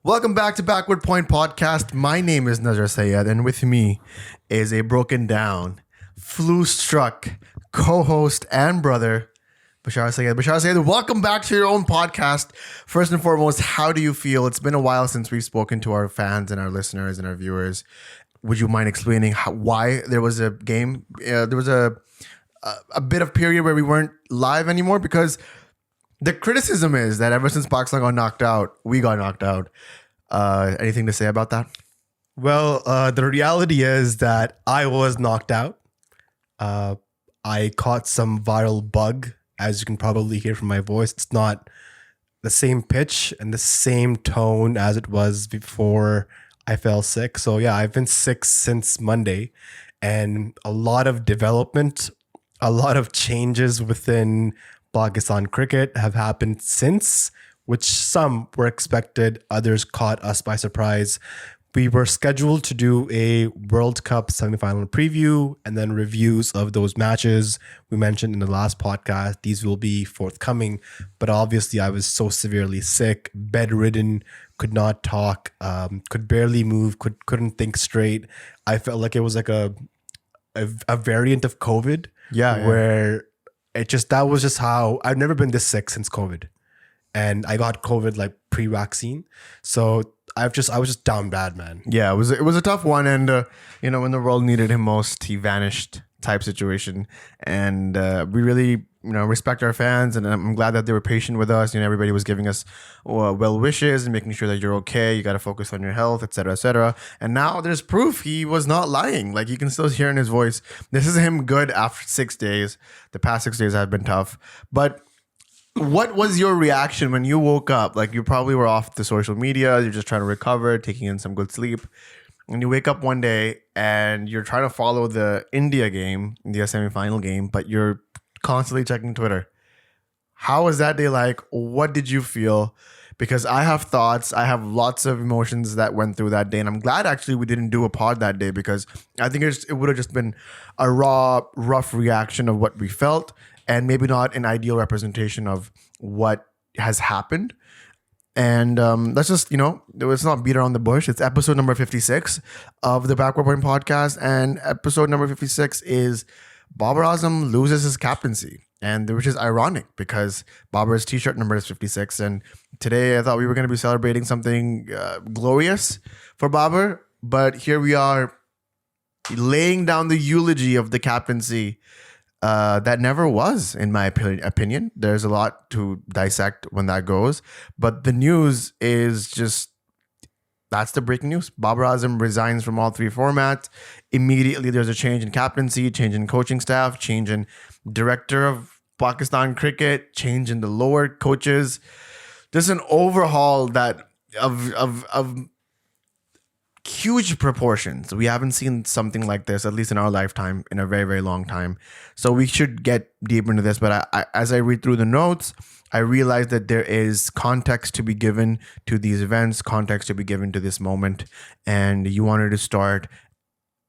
Welcome back to Backward Point Podcast. My name is Nazar Sayed, and with me is a broken down, flu-struck co-host and brother, Bashar Sayed. Bashar Sayed, welcome back to your own podcast. First and foremost, how do you feel? It's been a while since we've spoken to our fans and our listeners and our viewers. Would you mind explaining why there was a game? There was a bit of period where we weren't live anymore because the criticism is that ever since Pakistan got knocked out, we got knocked out. Anything to say about that? Well, the reality is that I was knocked out. I caught some viral bug, as you can probably hear from my voice. It's not the same pitch and the same tone as it was before I fell sick. So yeah, I've been sick since Monday, and a lot of development, a lot of changes within Pakistan cricket have happened since, which some were expected, others caught us by surprise. We were scheduled to do a World Cup semifinal preview and then reviews of those matches. We mentioned in the last podcast, these will be forthcoming, but obviously I was so severely sick, bedridden, could not talk, could barely move, couldn't think straight. I felt like it was like a variant of COVID, where that was just how I've never been this sick since COVID. And I got COVID like pre-vaccine. So I was just down bad, man. Yeah, it was a tough one. And, when the world needed him most, he vanished type situation. And we really, respect our fans. And I'm glad that they were patient with us. Everybody was giving us well wishes and making sure that you're okay. You got to focus on your health, et cetera, et cetera. And now there's proof he was not lying. Like you can still hear in his voice. This is him good after 6 days. The past 6 days have been tough. But what was your reaction when you woke up? Like you probably were off the social media. You're just trying to recover, taking in some good sleep. And you wake up one day and you're trying to follow the India game, the semifinal game, but you're constantly checking Twitter. How was that day like? What did you feel? Because I have thoughts. I have lots of emotions that went through that day. And I'm glad actually we didn't do a pod that day because I think it would have just been a raw, rough reaction of what we felt and maybe not an ideal representation of what has happened. And let's just, let's not beat around the bush. It's episode number 56 of the Backward Point podcast. And episode number 56 is Babar Azam loses his captaincy. And which is ironic because Babar's t-shirt number is 56. And today I thought we were going to be celebrating something glorious for Babar. But here we are laying down the eulogy of the captaincy that never was, in my opinion. There's a lot to dissect when that goes. But the news is just, that's the breaking news. Babar Azam resigns from all three formats. Immediately, there's a change in captaincy, change in coaching staff, change in director of Pakistan cricket, change in the lower coaches. Just an overhaul that of huge proportions. We haven't seen something like this, at least in our lifetime, in a very, very long time. So we should get deeper into this. But as I read through the notes, I realized that there is context to be given to these events, context to be given to this moment. And you wanted to start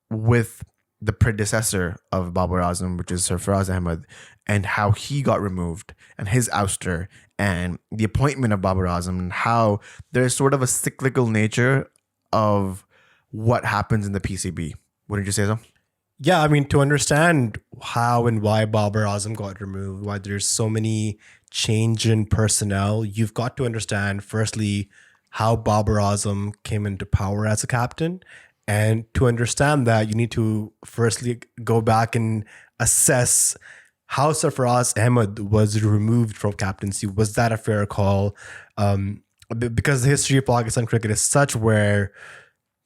with the predecessor of Babar Azam, which is Sarfaraz Ahmed, and how he got removed and his ouster and the appointment of Babar Azam and how there's sort of a cyclical nature of what happens in the PCB. Wouldn't you say so? Yeah, I mean, to understand how and why Babar Azam got removed, why there's so many change in personnel, you've got to understand, firstly, how Babar Azam came into power as a captain. And to understand that, you need to firstly go back and assess how Sarfaraz Ahmed was removed from captaincy. Was that a fair call? Because the history of Pakistan cricket is such where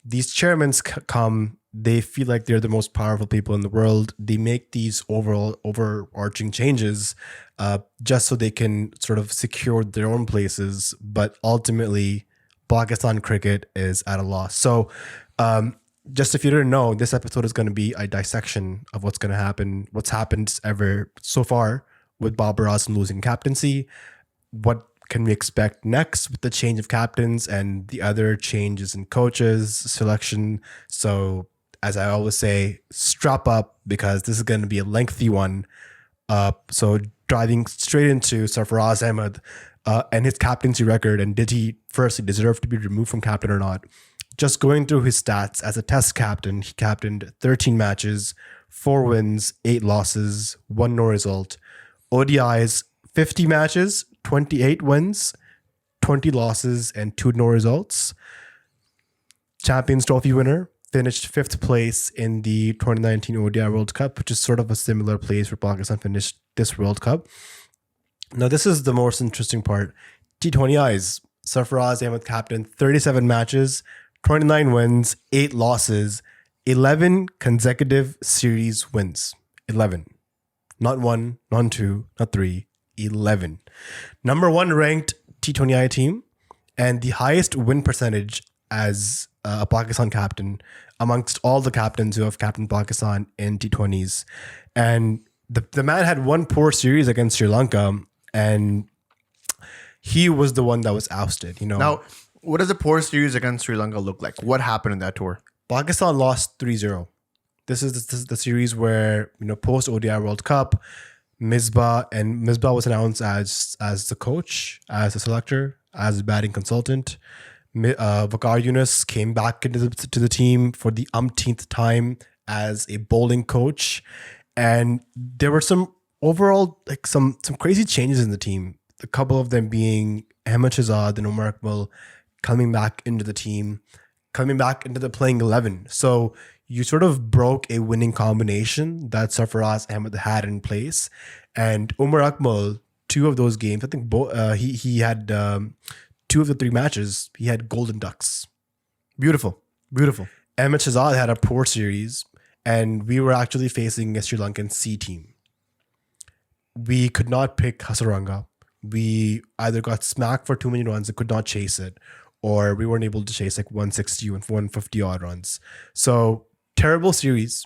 these chairmen come, they feel like they're the most powerful people in the world. They make these overarching changes just so they can sort of secure their own places. But ultimately, Pakistan cricket is at a loss. So just if you didn't know, this episode is going to be a dissection of what's going to happen, what's happened ever so far with Babar Azam losing captaincy, what can we expect next with the change of captains and the other changes in coaches selection. So as I always say, strap up because this is going to be a lengthy one. So diving straight into Sarfaraz Ahmed, and his captaincy record, and did he firstly deserve to be removed from captain or not. Just going through his stats as a test captain, he captained 13 matches, 4 wins, 8 losses, 1 no result. ODIs, 50 matches, 28 wins, 20 losses, and 2 no results. Champions Trophy winner, finished 5th place in the 2019 ODI World Cup, which is sort of a similar place where Pakistan finished this World Cup. Now, this is the most interesting part. T20Is, Sarfaraz Ahmed captain, 37 matches, 29 wins, 8 losses, 11 consecutive series wins. 11. Not 1, not 2, not 3, 11. Number 1 ranked T20I team and the highest win percentage as a Pakistan captain amongst all the captains who have captained Pakistan in T20s. And the man had one poor series against Sri Lanka, and he was the one that was ousted. Now, what does a poor series against Sri Lanka look like? What happened in that tour? Pakistan lost 3-0. This is the series where, post ODI World Cup, Misbah was announced as the coach, as a selector, as a batting consultant. Waqar Younis came back into the team for the umpteenth time as a bowling coach, and there were some overall some crazy changes in the team. A couple of them being Ahmed Shahzad and Umar Akmal coming back into the team, coming back into the playing 11. So you sort of broke a winning combination that Sarfaraz Ahmed had in place, and Umar Akmal, 2 of those games, I think he had 2 of the 3 matches, he had golden ducks. Beautiful. Ahmed Shahzad had a poor series, and we were actually facing a Sri Lankan C team. We could not pick Hasaranga. We either got smacked for too many runs and could not chase it, or we weren't able to chase 160 and 150 odd runs. So terrible series.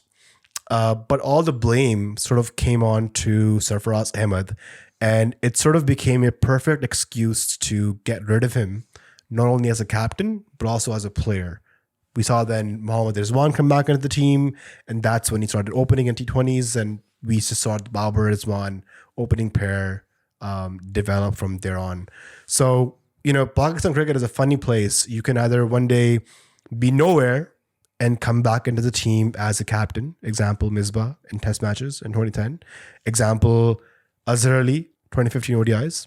But all the blame sort of came on to Sarfaraz Ahmed, and it sort of became a perfect excuse to get rid of him, not only as a captain, but also as a player. We saw then Babar-Rizwan come back into the team, and that's when he started opening in T20s, and we just saw the Babar-Rizwan opening pair develop from there on. So, Pakistan cricket is a funny place. You can either one day be nowhere and come back into the team as a captain. Example, Misbah in test matches in 2010. Example, Azhar Ali, 2015 ODIs.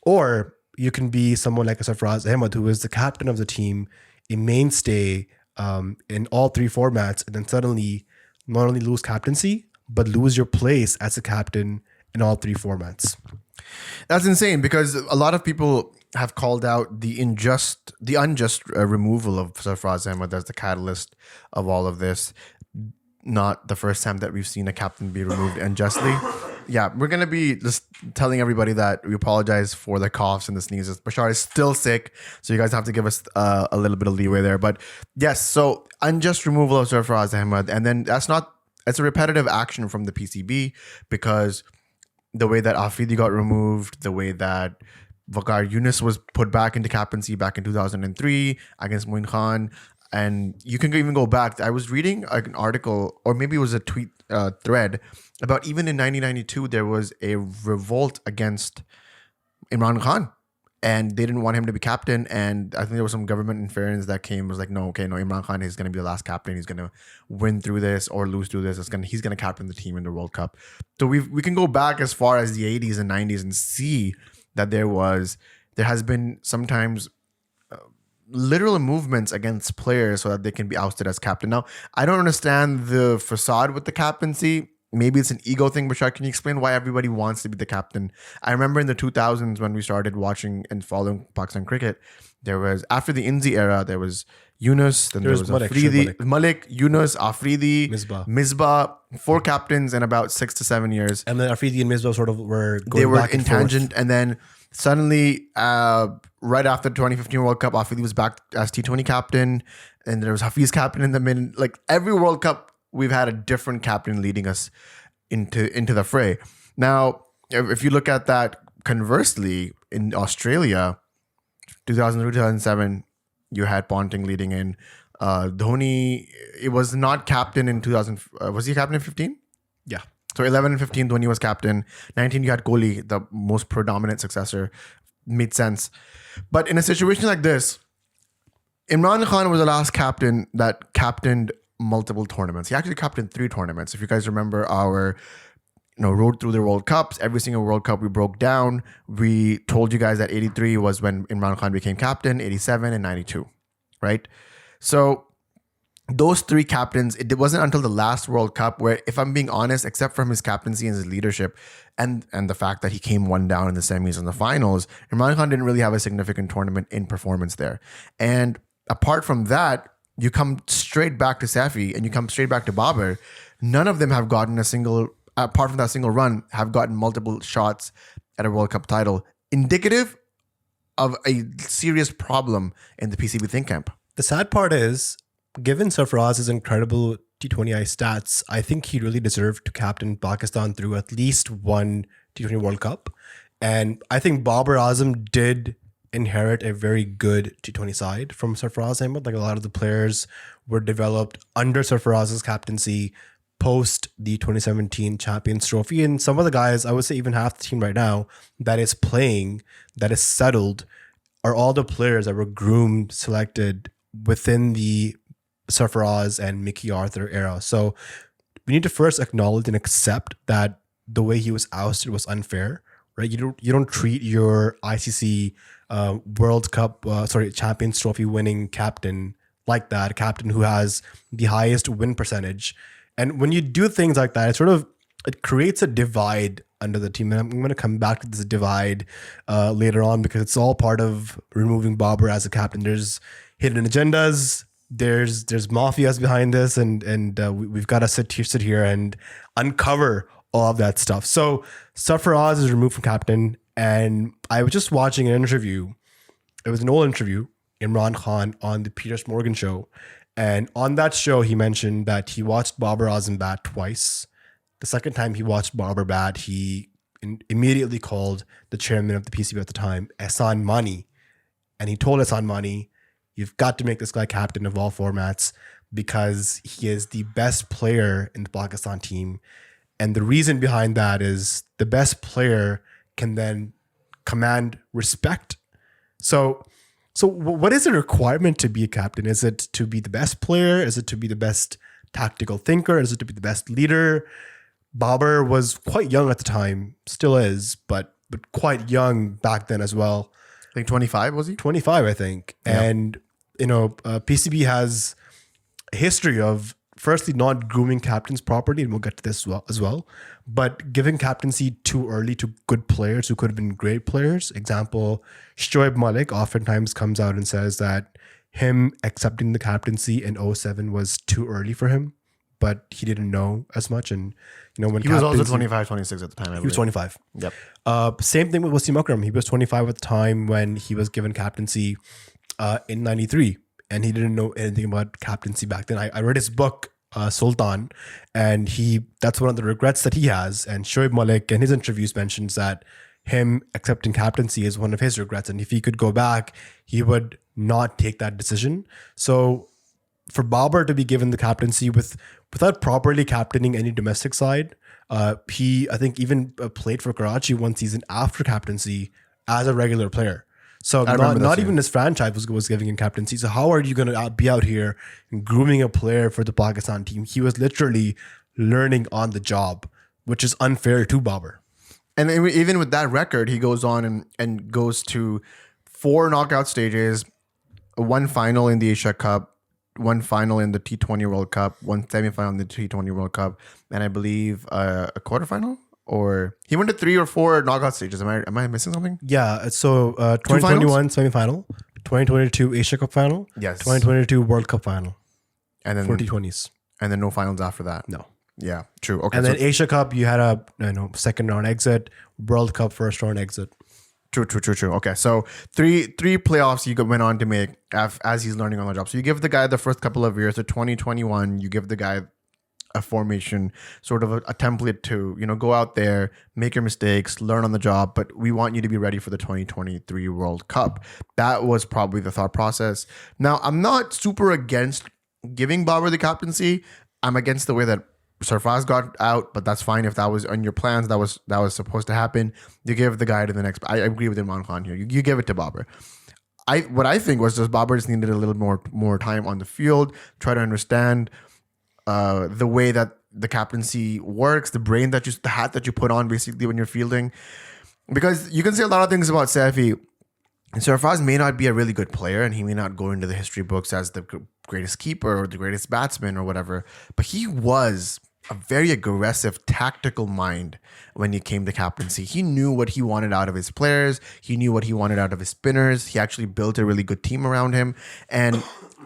Or you can be someone like Sarfaraz Ahmed, who is the captain of the team, a mainstay in all 3 formats, and then suddenly not only lose captaincy, but lose your place as a captain in all 3 formats. That's insane, because a lot of people have called out the unjust removal of Sarfaraz Ahmed as the catalyst of all of this. Not the first time that we've seen a captain be removed unjustly. Yeah, we're going to be just telling everybody that we apologize for the coughs and the sneezes. Bashar is still sick, so you guys have to give us a little bit of leeway there. But yes, so unjust removal of Sarfaraz Ahmed, and then it's a repetitive action from the PCB, because the way that Afridi got removed, the way that Waqar Younis was put back into captaincy back in 2003 against Moin Khan. And you can even go back. I was reading an article, or maybe it was a tweet thread, about even in 1992, there was a revolt against Imran Khan. And they didn't want him to be captain. And I think there was some government interference that came, was like, no, Imran Khan is going to be the last captain. He's going to win through this or lose through this. He's going to captain the team in the World Cup. So we can go back as far as the 80s and 90s and see that there has been sometimes literal movements against players so that they can be ousted as captain. Now, I don't understand the facade with the captaincy. Maybe it's an ego thing, Bashar. Can you explain why everybody wants to be the captain? I remember in the 2000s when we started watching and following Pakistan cricket, there was, after the Inzi era, there was Younis, then there was Afridi, Malik, Younis, Afridi, Misbah, 4 captains in about 6 to 7 years. And then Afridi and Misbah sort of were going They were back in and forth. tangent, and then suddenly, right after the 2015 World Cup, Afridi was back as T20 captain, and there was Hafiz captain in the mid. Like every World Cup, we've had a different captain leading us into the fray. Now, if you look at that conversely, in Australia, 2003, 2007, you had Ponting leading in. Dhoni, it was not captain in 2000. Was he captain in 15? Yeah. So 11 and 15, Dhoni was captain. 19, you had Kohli, the most predominant successor. made sense. But in a situation like this, Imran Khan was the last captain that captained multiple tournaments. He actually captained 3 tournaments. If you guys remember our road through the World Cups, every single World Cup we broke down. We told you guys that 83 was when Imran Khan became captain, 87 and 92, right? So those 3 captains, it wasn't until the last World Cup where, if I'm being honest, except from his captaincy and his leadership and the fact that he came 1 down in the semis and the finals, Imran Khan didn't really have a significant tournament in performance there. And apart from that, you come straight back to Safi and you come straight back to Babar. None of them have gotten a single, apart from that single run, have gotten multiple shots at a World Cup title, indicative of a serious problem in the PCB think camp. The sad part is, given Sarfaraz's incredible T20I stats, I think he really deserved to captain Pakistan through at least one T20 World Cup. And I think Babar Azam did inherit a very good T20 side from Sarfaraz Ahmed. Like, a lot of the players were developed under Sarfaraz's captaincy post the 2017 Champions Trophy. And some of the guys, I would say even half the team right now that is playing, that is settled, are all the players that were groomed, selected within the Sarfaraz and Mickey Arthur era. So we need to first acknowledge and accept that the way he was ousted was unfair, right? You don't treat your ICC Champions Trophy winning captain like that, a captain who has the highest win percentage. And when you do things like that, it creates a divide under the team. And I'm going to come back to this divide later on, because it's all part of removing Babar as a captain. There's hidden agendas. There's mafias behind this, and we've got to sit here and uncover all of that stuff. So Sarfaraz is removed from captain, and I was just watching an interview. It was an old interview, Imran Khan on the Piers Morgan show, and on that show he mentioned that he watched Babar Azam bat twice. The second time he watched Babar bat, he immediately called the chairman of the PCB at the time, Ehsan Mani, and he told Ehsan Mani, "You've got to make this guy captain of all formats because he is the best player in the Pakistan team. And the reason behind that is the best player can then command respect." So what is the requirement to be a captain? Is it to be the best player? Is it to be the best tactical thinker? Is it to be the best leader? Babar was quite young at the time, still is, but quite young back then as well. I think 25, was he? 25, I think. Yeah. And, PCB has a history of, firstly, not grooming captains properly, and we'll get to this as well, but giving captaincy too early to good players who could have been great players. Example, Shoaib Malik oftentimes comes out and says that him accepting the captaincy in 07 was too early for him, but he didn't know as much. And, when he was also 25, 26 at the time. He was 25. Yep. Same thing with Wasim Akram. He was 25 at the time when he was given captaincy in 93, and he didn't know anything about captaincy back then. I read his book, Sultan, and that's one of the regrets that he has. And Shoaib Malik in his interviews mentions that him accepting captaincy is one of his regrets. And if he could go back, he would not take that decision. So for Babar to be given the captaincy without properly captaining any domestic side, he, I think, even played for Karachi one season after captaincy as a regular player. So not even his franchise was giving him captaincy. So how are you going to be out here and grooming a player for the Pakistan team? He was literally learning on the job, which is unfair to Babar. And even with that record, he goes on and goes to 4 knockout stages, 1 final in the Asia Cup, 1 final in the T20 World Cup, 1 semifinal in the T20 World Cup, and I believe a quarterfinal. Or he went to 3 or 4 knockout stages. Am I missing something? Yeah. So 2021 semifinal, 2022 Asia Cup final, yes, 2022 World Cup final, and then 40-20s, and then no finals after that. No. Yeah. True. Okay. And then Asia Cup, you had a second round exit. World Cup first round exit. True. Okay. So three playoffs you went on to make as he's learning on the job. So you give the guy the first couple of years. So 2021, you give the guy a formation, sort of a template to, go out there, make your mistakes, learn on the job, but we want you to be ready for the 2023 World Cup. That was probably the thought process. Now, I'm not super against giving Babar the captaincy. I'm against the way that Sarfaraz got out, but that's fine if that was on your plans. That was supposed to happen. You give the guy to the next. I agree with Imran Khan here. You give it to Babar. What I think was just Babar just needed a little more time on the field, try to understand the way that the captaincy works, the hat that you put on basically when you're fielding, because you can say a lot of things about Safi. Sarfaraz may not be a really good player, and he may not go into the history books as the greatest keeper or the greatest batsman or whatever, but he was a very aggressive, tactical mind when it came to captaincy. He knew what he wanted out of his players. He knew what he wanted out of his spinners. He actually built a really good team around him. And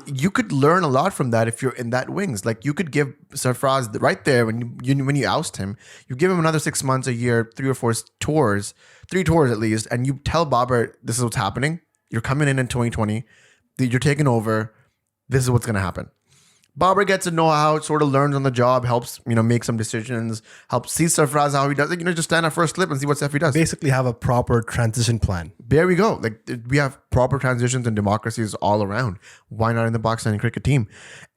you could learn a lot from that if you're in that wings. Like, you could give Sarfaraz right there when you oust him, you give him another 6 months, a year, 3 or 4 tours, 3 tours at least, and you tell Babar, this is what's happening. You're coming in 2020. You're taking over. This is what's going to happen. Babar gets to know how, sort of learns on the job, helps, make some decisions, helps see Sarfaraz how he does it. Just stand at first slip and see what Safi does. Basically have a proper transition plan. There we go. Like, we have proper transitions and democracies all around. Why not in the Pakistani cricket team?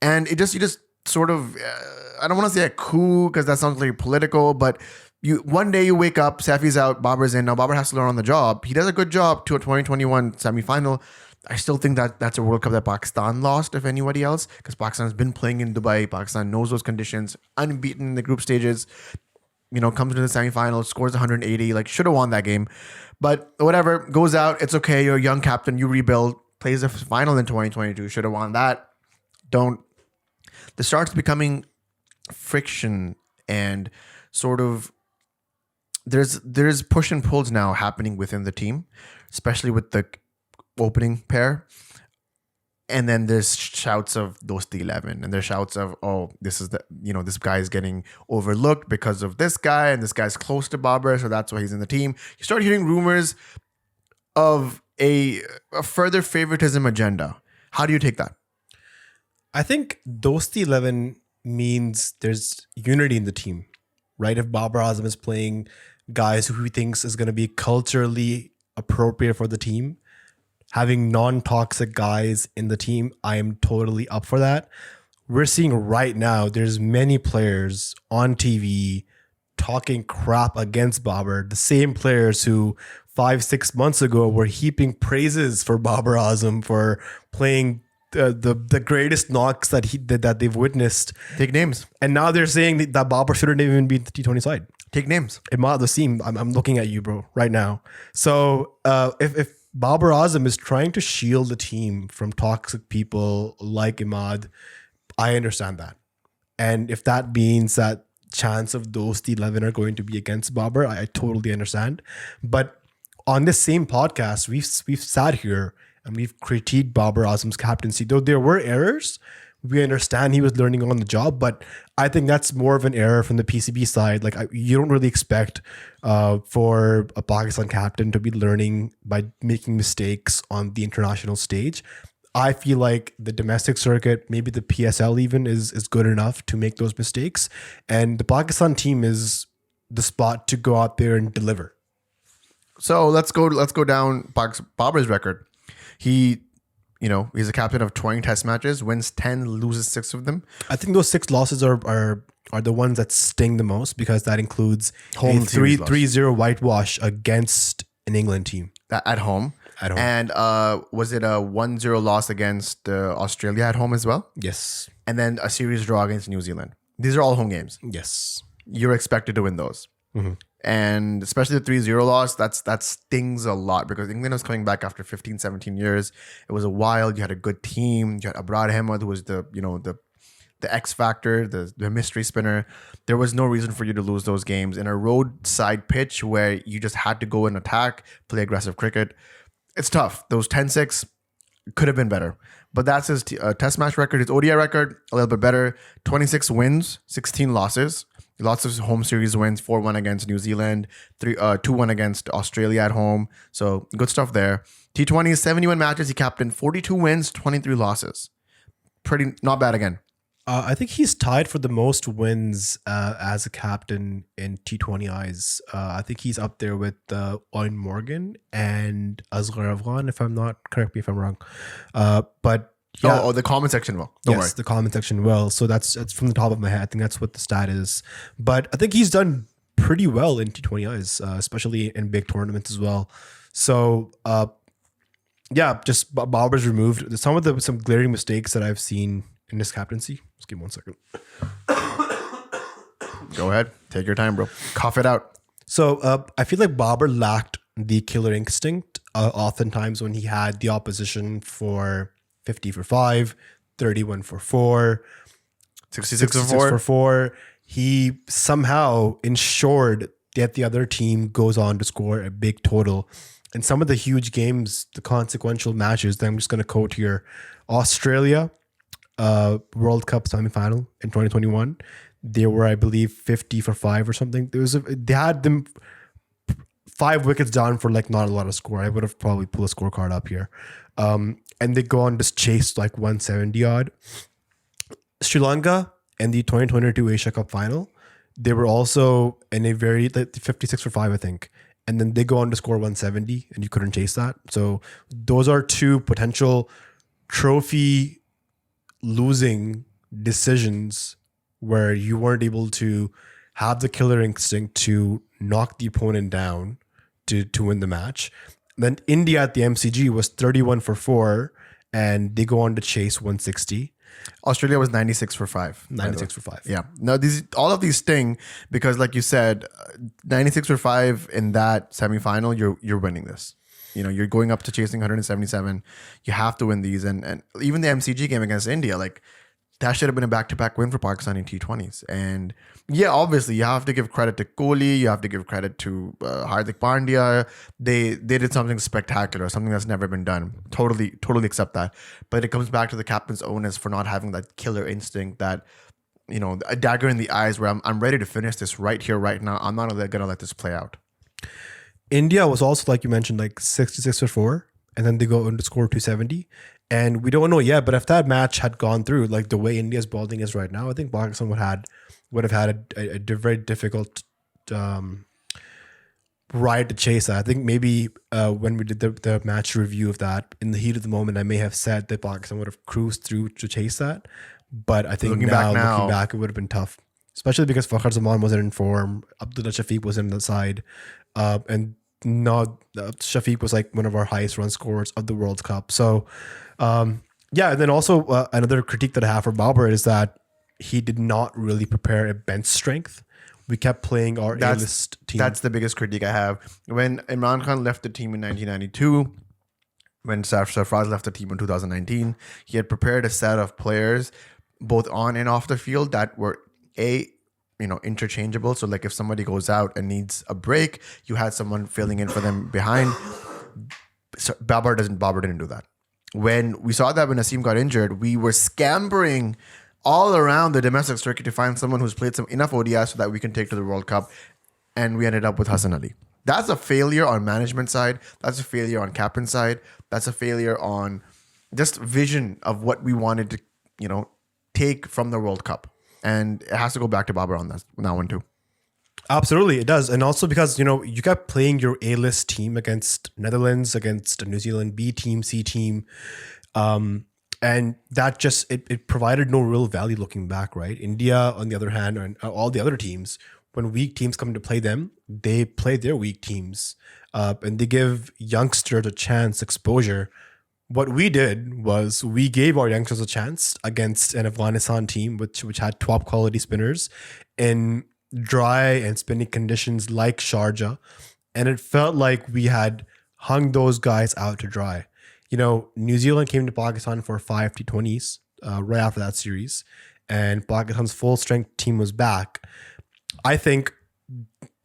And you just sort of, I don't want to say a coup because that sounds like political, but one day you wake up, Safi's out, Babar's in. Now Babar has to learn on the job. He does a good job to a 2021 semi-final. I still think that's a World Cup that Pakistan lost, if anybody else, because Pakistan has been playing in Dubai. Pakistan knows those conditions, unbeaten in the group stages, comes into the semifinals, scores 180, like, should have won that game. But whatever, goes out, it's okay. You're a young captain, you rebuild, plays the final in 2022, should have won that. Don't. This starts becoming friction and sort of, there's push and pulls now happening within the team, especially with the opening pair, and then there's shouts of dost 11, and there's shouts of, oh, this is this guy is getting overlooked because of this guy, and this guy's close to Babar, so that's why he's in the team. You start hearing rumors of a further favoritism agenda. How do you take that? I think dost 11 means there's unity in the team, right? If Babar Azam is playing guys who he thinks is going to be culturally appropriate for the team, having non-toxic guys in the team, I am totally up for that. We're seeing right now, there's many players on TV talking crap against Babar. The same players who 5-6 months ago were heaping praises for Babar Azam for playing the greatest knocks that they've witnessed. Take names. And now they're saying that Babar shouldn't even be the T20 side. Take names. Imad Wasim, I'm looking at you, bro, right now. So if Babar Azam is trying to shield the team from toxic people like Imad, I understand that. And if that means that chance of those 11 are going to be against Babar, I totally understand. But on this same podcast, we've sat here and we've critiqued Babar Azam's captaincy. Though there were errors, we understand he was learning on the job, but I think that's more of an error from the PCB side. Like, you don't really expect for a Pakistan captain to be learning by making mistakes on the international stage. I feel like the domestic circuit, maybe the PSL even, is good enough to make those mistakes. And the Pakistan team is the spot to go out there and deliver. So let's go down Babar's record. He's a captain of 20 test matches, wins 10, loses 6 of them. I think those 6 losses are the ones that sting the most, because that includes home a 3-0 whitewash against an England team. At home. At home. And was it a 1-0 loss against Australia at home as well? Yes. And then a series draw against New Zealand. These are all home games. Yes. You're expected to win those. Mm-hmm. And especially the 3-0 loss, that stings a lot, because England was coming back after 15, 17 years. It was a while. You had a good team. You had Babar Azam, who was the X factor, the mystery spinner. There was no reason for you to lose those games in a roadside pitch where you just had to go and attack, play aggressive cricket. It's tough. Those 10-6 could have been better. But that's his test match record. His ODI record, a little bit better. 26 wins, 16 losses. Lots of home series wins, 4-1 against New Zealand, 2-1 against Australia at home. So good stuff there. T20, 71 matches. He captained 42 wins, 23 losses. Pretty, not bad again. I think he's tied for the most wins as a captain in T20 eyes. I think he's up there with Owen Morgan and Asghar Afghan, if I'm not, correct me if I'm wrong. But Yeah. Oh, the comment section will. Don't worry. The comment section will. So that's from the top of my head. I think that's what the stat is. But I think he's done pretty well in T20Is, especially in big tournaments as well. So just Babar's removed. Some glaring mistakes that I've seen in his captaincy. Just give me 1 second. Go ahead. Take your time, bro. Cough it out. So I feel like Babar lacked the killer instinct oftentimes when he had the opposition for 50 for 5, 31 for 4, 66 for 4. He somehow ensured that the other team goes on to score a big total. And some of the huge games, the consequential matches that I'm just going to quote here, Australia World Cup semifinal in 2021. They were, I believe, 50 for 5 or something. They had them 5 wickets down for like not a lot of score. I would have probably pulled a scorecard up here. And they go on to chase like 170 odd. Sri Lanka and the 2022 Asia Cup final, they were also in a very 56 for 5, I think. And then they go on to score 170 and you couldn't chase that. So those are 2 potential trophy losing decisions where you weren't able to have the killer instinct to knock the opponent down to win the match. Then India at the MCG was 31 for 4 and they go on to chase 160. Australia was 96 for 5. 96 for 5. Yeah. Now, all of these sting because, like you said, 96 for 5 in that semifinal, you're winning this. You know, you're going up to chasing 177. You have to win these. And even the MCG game against India, like, that should have been a back-to-back win for Pakistan in T20s. And yeah, obviously, you have to give credit to Kohli. You have to give credit to Hardik Pandya. They did something spectacular, something that's never been done. Totally accept that. But it comes back to the captain's onus for not having that killer instinct, that, you know, a dagger in the eyes where I'm ready to finish this right here, right now. I'm not going to let this play out. India was also, like you mentioned, like 66 for 4. And then they go on to score 270. And we don't know yet, but if that match had gone through, like the way India's bowling is right now, I think Pakistan would have had a very difficult ride to chase that. I think maybe when we did the match review of that, in the heat of the moment, I may have said that Pakistan would have cruised through to chase that. But I think looking back, it would have been tough, especially because Fakhar Zaman wasn't in form. Abdullah Shafiq was in the side. And Shafiq was like one of our highest run scorers of the World Cup. So, and then also another critique that I have for Babar is that he did not really prepare a bench strength. We kept playing our A-list team. That's the biggest critique I have. When Imran Khan left the team in 1992, when Sarfaraz left the team in 2019, he had prepared a set of players both on and off the field that were interchangeable. So like if somebody goes out and needs a break, you had someone filling in for them behind. So Babar didn't do that. When we saw that when Naseem got injured, we were scampering all around the domestic circuit to find someone who's played enough ODIs so that we can take to the World Cup. And we ended up with Hassan Ali. That's a failure on management side. That's a failure on captain side. That's a failure on just vision of what we wanted to, take from the World Cup. And it has to go back to Babar on that one too. Absolutely, it does. And also because, you kept playing your A-list team against Netherlands, against a New Zealand B team, C team. And that just, it provided no real value looking back, right? India, on the other hand, and all the other teams, when weak teams come to play them, they play their weak teams. And they give youngsters a chance, exposure. What we did was we gave our youngsters a chance against an Afghanistan team which had top quality spinners in dry and spinning conditions like Sharjah. And it felt like we had hung those guys out to dry. New Zealand came to Pakistan for 5 T20s right after that series. And Pakistan's full strength team was back. I think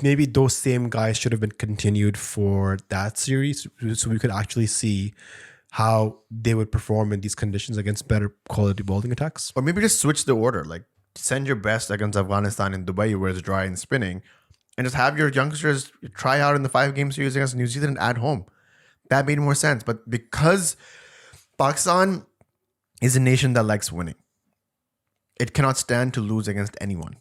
maybe those same guys should have been continued for that series so we could actually see how they would perform in these conditions against better quality bowling attacks. Or maybe just switch the order. Like send your best against Afghanistan in Dubai where it's dry and spinning, and just have your youngsters try out in the 5-game series against New Zealand at home. That made more sense. But because Pakistan is a nation that likes winning, it cannot stand to lose against anyone.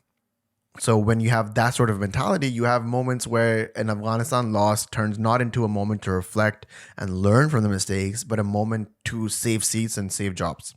So when you have that sort of mentality, you have moments where an Afghanistan loss turns not into a moment to reflect and learn from the mistakes, but a moment to save seats and save jobs.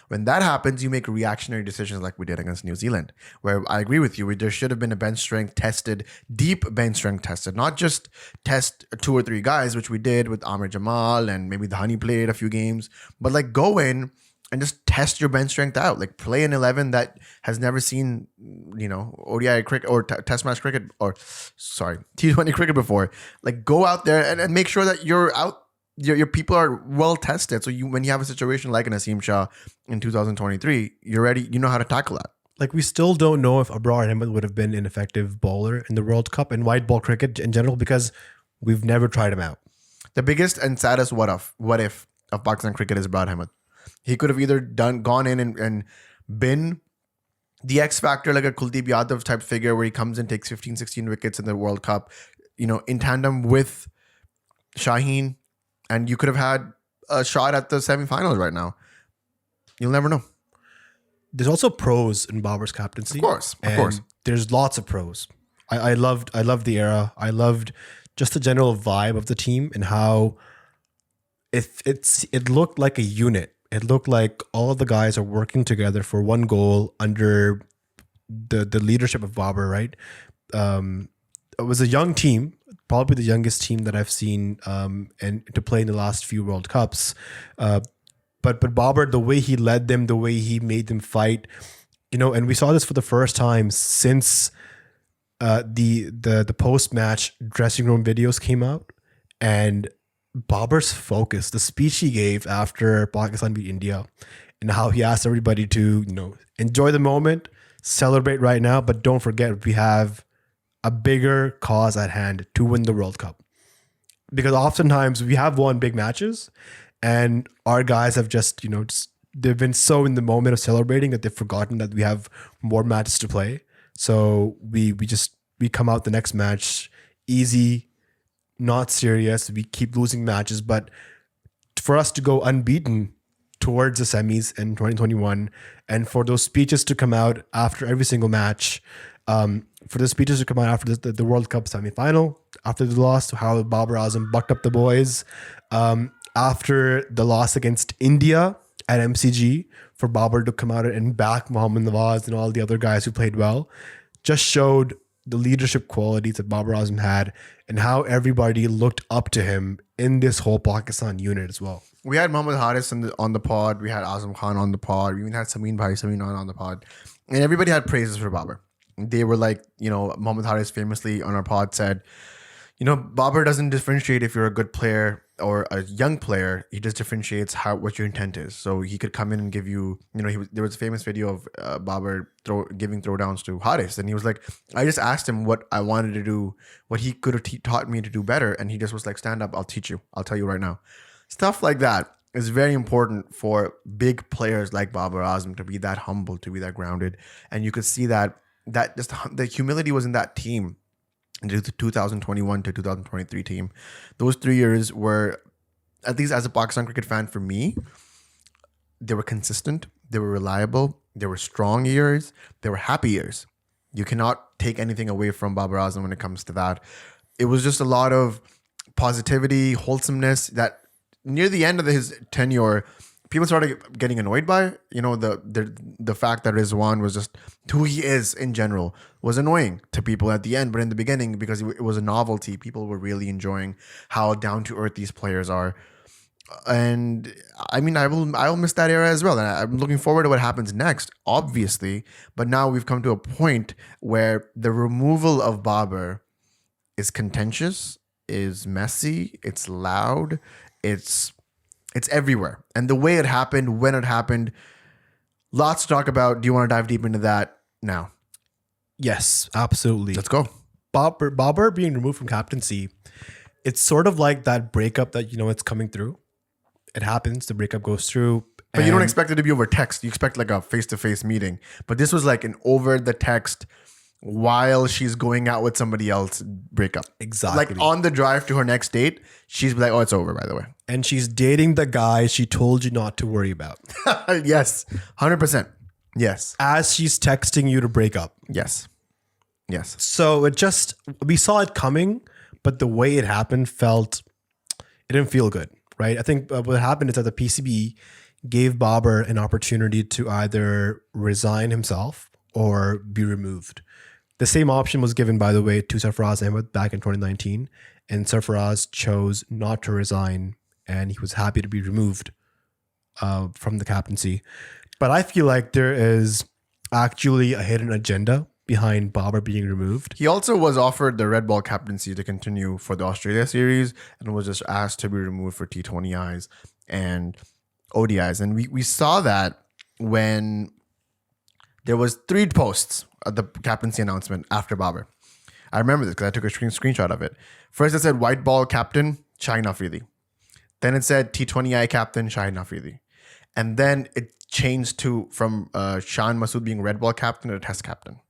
When that happens, you make reactionary decisions like we did against New Zealand, where I agree with you. There should have been a bench strength tested, deep bench strength tested, not just test 2 or 3 guys, which we did with Amir Jamal and maybe the Honey played a few games, but like go in and just test your bench strength out. Like play an 11 that has never seen, ODI cricket or test match cricket or T20 cricket before. Like go out there and make sure that you're out. Your people are well tested. So when you have a situation like an Asim Shah in 2023, you're ready. You know how to tackle that. Like we still don't know if Babar Ahmed would have been an effective bowler in the World Cup and white ball cricket in general because we've never tried him out. The biggest and saddest what if of Pakistan cricket is Babar Ahmed. He could have either gone in and been the X factor like a Kuldeep Yadav type figure where he comes and takes 15, 16 wickets in the World Cup, in tandem with Shaheen. And you could have had a shot at the semifinals right now. You'll never know. There's also pros in Babar's captaincy. Of course. There's lots of pros. I loved the era. I loved just the general vibe of the team and how it looked like a unit. It looked like all of the guys are working together for one goal under the leadership of Babar, right? It was a young team, probably the youngest team that I've seen and to play in the last few World Cups. But Babar, the way he led them, the way he made them fight, and we saw this for the first time since the post-match dressing room videos came out, and Babar's focus, the speech he gave after Pakistan beat India, and how he asked everybody to enjoy the moment, celebrate right now, but don't forget we have a bigger cause at hand to win the World Cup. Because oftentimes we have won big matches and our guys have just they've been so in the moment of celebrating that they've forgotten that we have more matches to play. So we come out the next match easy, not serious. We keep losing matches, but for us to go unbeaten towards the semis in 2021 and for those speeches to come out after every single match, for the speeches to come out after the World Cup semifinal, after the loss, how Babar Azam bucked up the boys, after the loss against India at MCG, for Babar to come out and back Mohammad Nawaz and all the other guys who played well, just showed the leadership qualities that Babar Azam had and how everybody looked up to him in this whole Pakistan unit as well. We had Mohammad Haris on the pod. We had Azam Khan on the pod. We even had Samin on the pod. And everybody had praises for Babar. They were like, Mohammad Haris famously on our pod said, Babar doesn't differentiate if you're a good player or a young player. He just differentiates what your intent is. So he could come in and give you, there was a famous video of Babar giving throwdowns to Haris. And he was like, I just asked him what I wanted to do, what he could have taught me to do better. And he just was like, stand up, I'll teach you. I'll tell you right now. Stuff like that is very important for big players like Babar Azam to be that humble, to be that grounded. And you could see that just the humility was in that team. The 2021 to 2023 team. Those 3 years were, at least as a Pakistan cricket fan for me, they were consistent, they were reliable, they were strong years, they were happy years. You cannot take anything away from Babar Azam when it comes to that. It was just a lot of positivity, wholesomeness that near the end of his tenure, people started getting annoyed by. The fact that Rizwan was just who he is in general was annoying to people at the end. But in the beginning, because it was a novelty, people were really enjoying how down to earth these players are. And I mean, I will miss that era as well. And I'm looking forward to what happens next, obviously. But now we've come to a point where the removal of Babar is contentious, is messy, it's loud, it's everywhere. And the way it happened, when it happened, lots to talk about. Do you want to dive deep into that now? Yes, absolutely. Let's go. Babar being removed from captaincy, it's sort of like that breakup that, it's coming through. It happens, the breakup goes through. But you don't expect it to be over text. You expect like a face-to-face meeting. But this was like an over the text while she's going out with somebody else breakup. Exactly. Like on the drive to her next date, she's like, oh, it's over, by the way. And she's dating the guy she told you not to worry about. Yes. 100%. Yes. As she's texting you to break up. Yes. Yes. So we saw it coming, but the way it happened it didn't feel good, right? I think what happened is that the PCB gave Babar an opportunity to either resign himself or be removed. The same option was given, by the way, to Sarfaraz Ahmed back in 2019, and Sarfaraz chose not to resign, and he was happy to be removed from the captaincy. But I feel like there is actually a hidden agenda behind Babar being removed. He also was offered the red ball captaincy to continue for the Australia series and was just asked to be removed for T20Is and ODIs. And we saw that when there was 3 posts of the captaincy announcement after Babar. I remember this because I took a screenshot of it. First it said white ball captain, Shaheen Afridi. Then it said T20I captain, Shaheen Afridi. And then it changed from Shan Masood being red ball captain to test captain.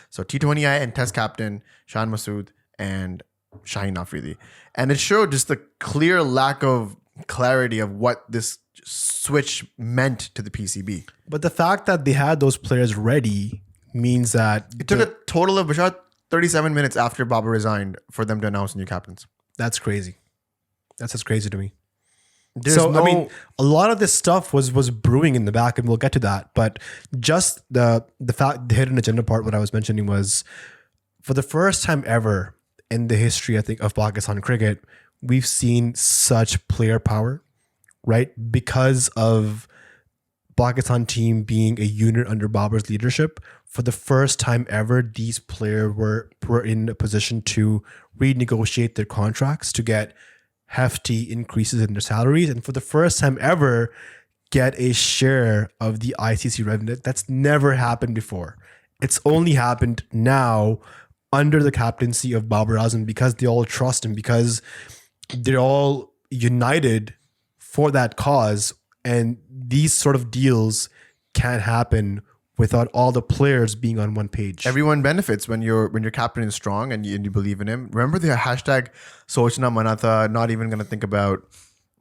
So T20I and test captain, Shan Masood and Shaheen Afridi. And it showed just the clear lack of clarity of what this switch meant to the PCB. But the fact that they had those players ready means that It took a total of about 37 minutes after Babar resigned for them to announce new captains. that's crazy. That's just crazy to me. There's I mean, a lot of this stuff was brewing in the back, and we'll get to that. But just the hidden agenda part, what I was mentioning was, for the first time ever in the history, I think, of Pakistan cricket, we've seen such player power, right? Because of Pakistan team being a unit under Babar's leadership, for the first time ever, these players were in a position to renegotiate their contracts to get hefty increases in their salaries, and for the first time ever get a share of the ICC revenue. That's never happened before. It's only happened now under the captaincy of Babar Azam because they all trust him, because they're all united for that cause, and these sort of deals can't happen without all the players being on one page. everyone benefits when your captain is strong and you believe in him. Remember the hashtag Sochna Manatha, not even going to think about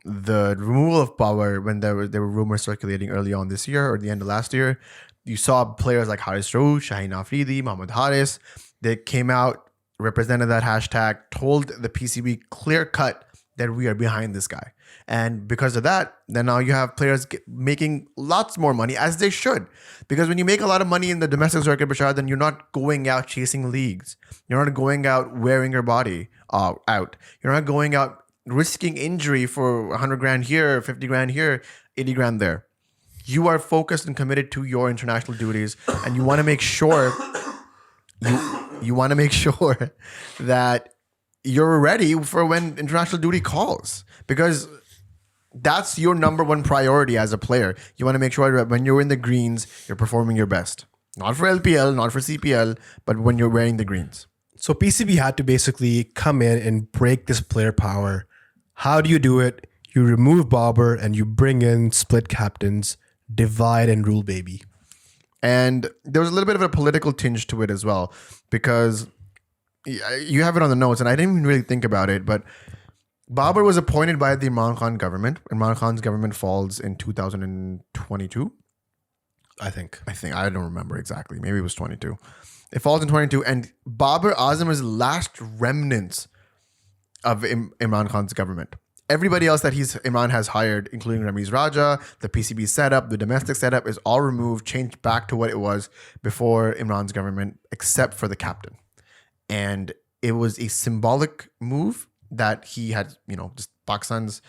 the removal of power when there were rumors circulating early on this year or the end of last year. You saw players like Haris Rauf, Shaheen Afridi, Mohammad Haris. They came out, represented that hashtag, told the PCB clear cut that we are behind this guy. And because of that, then now you have players making lots more money, as they should. Because when you make a lot of money in the domestic circuit, Bashar, then you're not going out chasing leagues. You're not going out wearing your body out. You're not going out risking injury for 100 grand here, 50 grand here, 80 grand there. You are focused and committed to your international duties, and you want to make sure you want to make sure that you're ready for when international duty calls, because that's your number one priority as a player. You want to make sure that when you're in the greens, you're performing your best. Not for LPL, not for CPL, but when you're wearing the greens. So PCB had to basically come in and break this player power. How do you do it? You remove Babar and you bring in split captains, divide and rule, baby. And there was a little bit of a political tinge to it as well, because you have it on the notes, and I didn't even really think about it, but Babar was appointed by the Imran Khan government. Imran Khan's government falls in 2022. I think. I don't remember exactly. Maybe it was 22. It falls in 22, and Babar Azam is the last remnants of Imran Khan's government. Everybody else that Imran has hired, including Ramiz Raja, the PCB setup, the domestic setup, is all removed, changed back to what it was before Imran's government, except for the captain. And it was a symbolic move that he had, just Pakistan's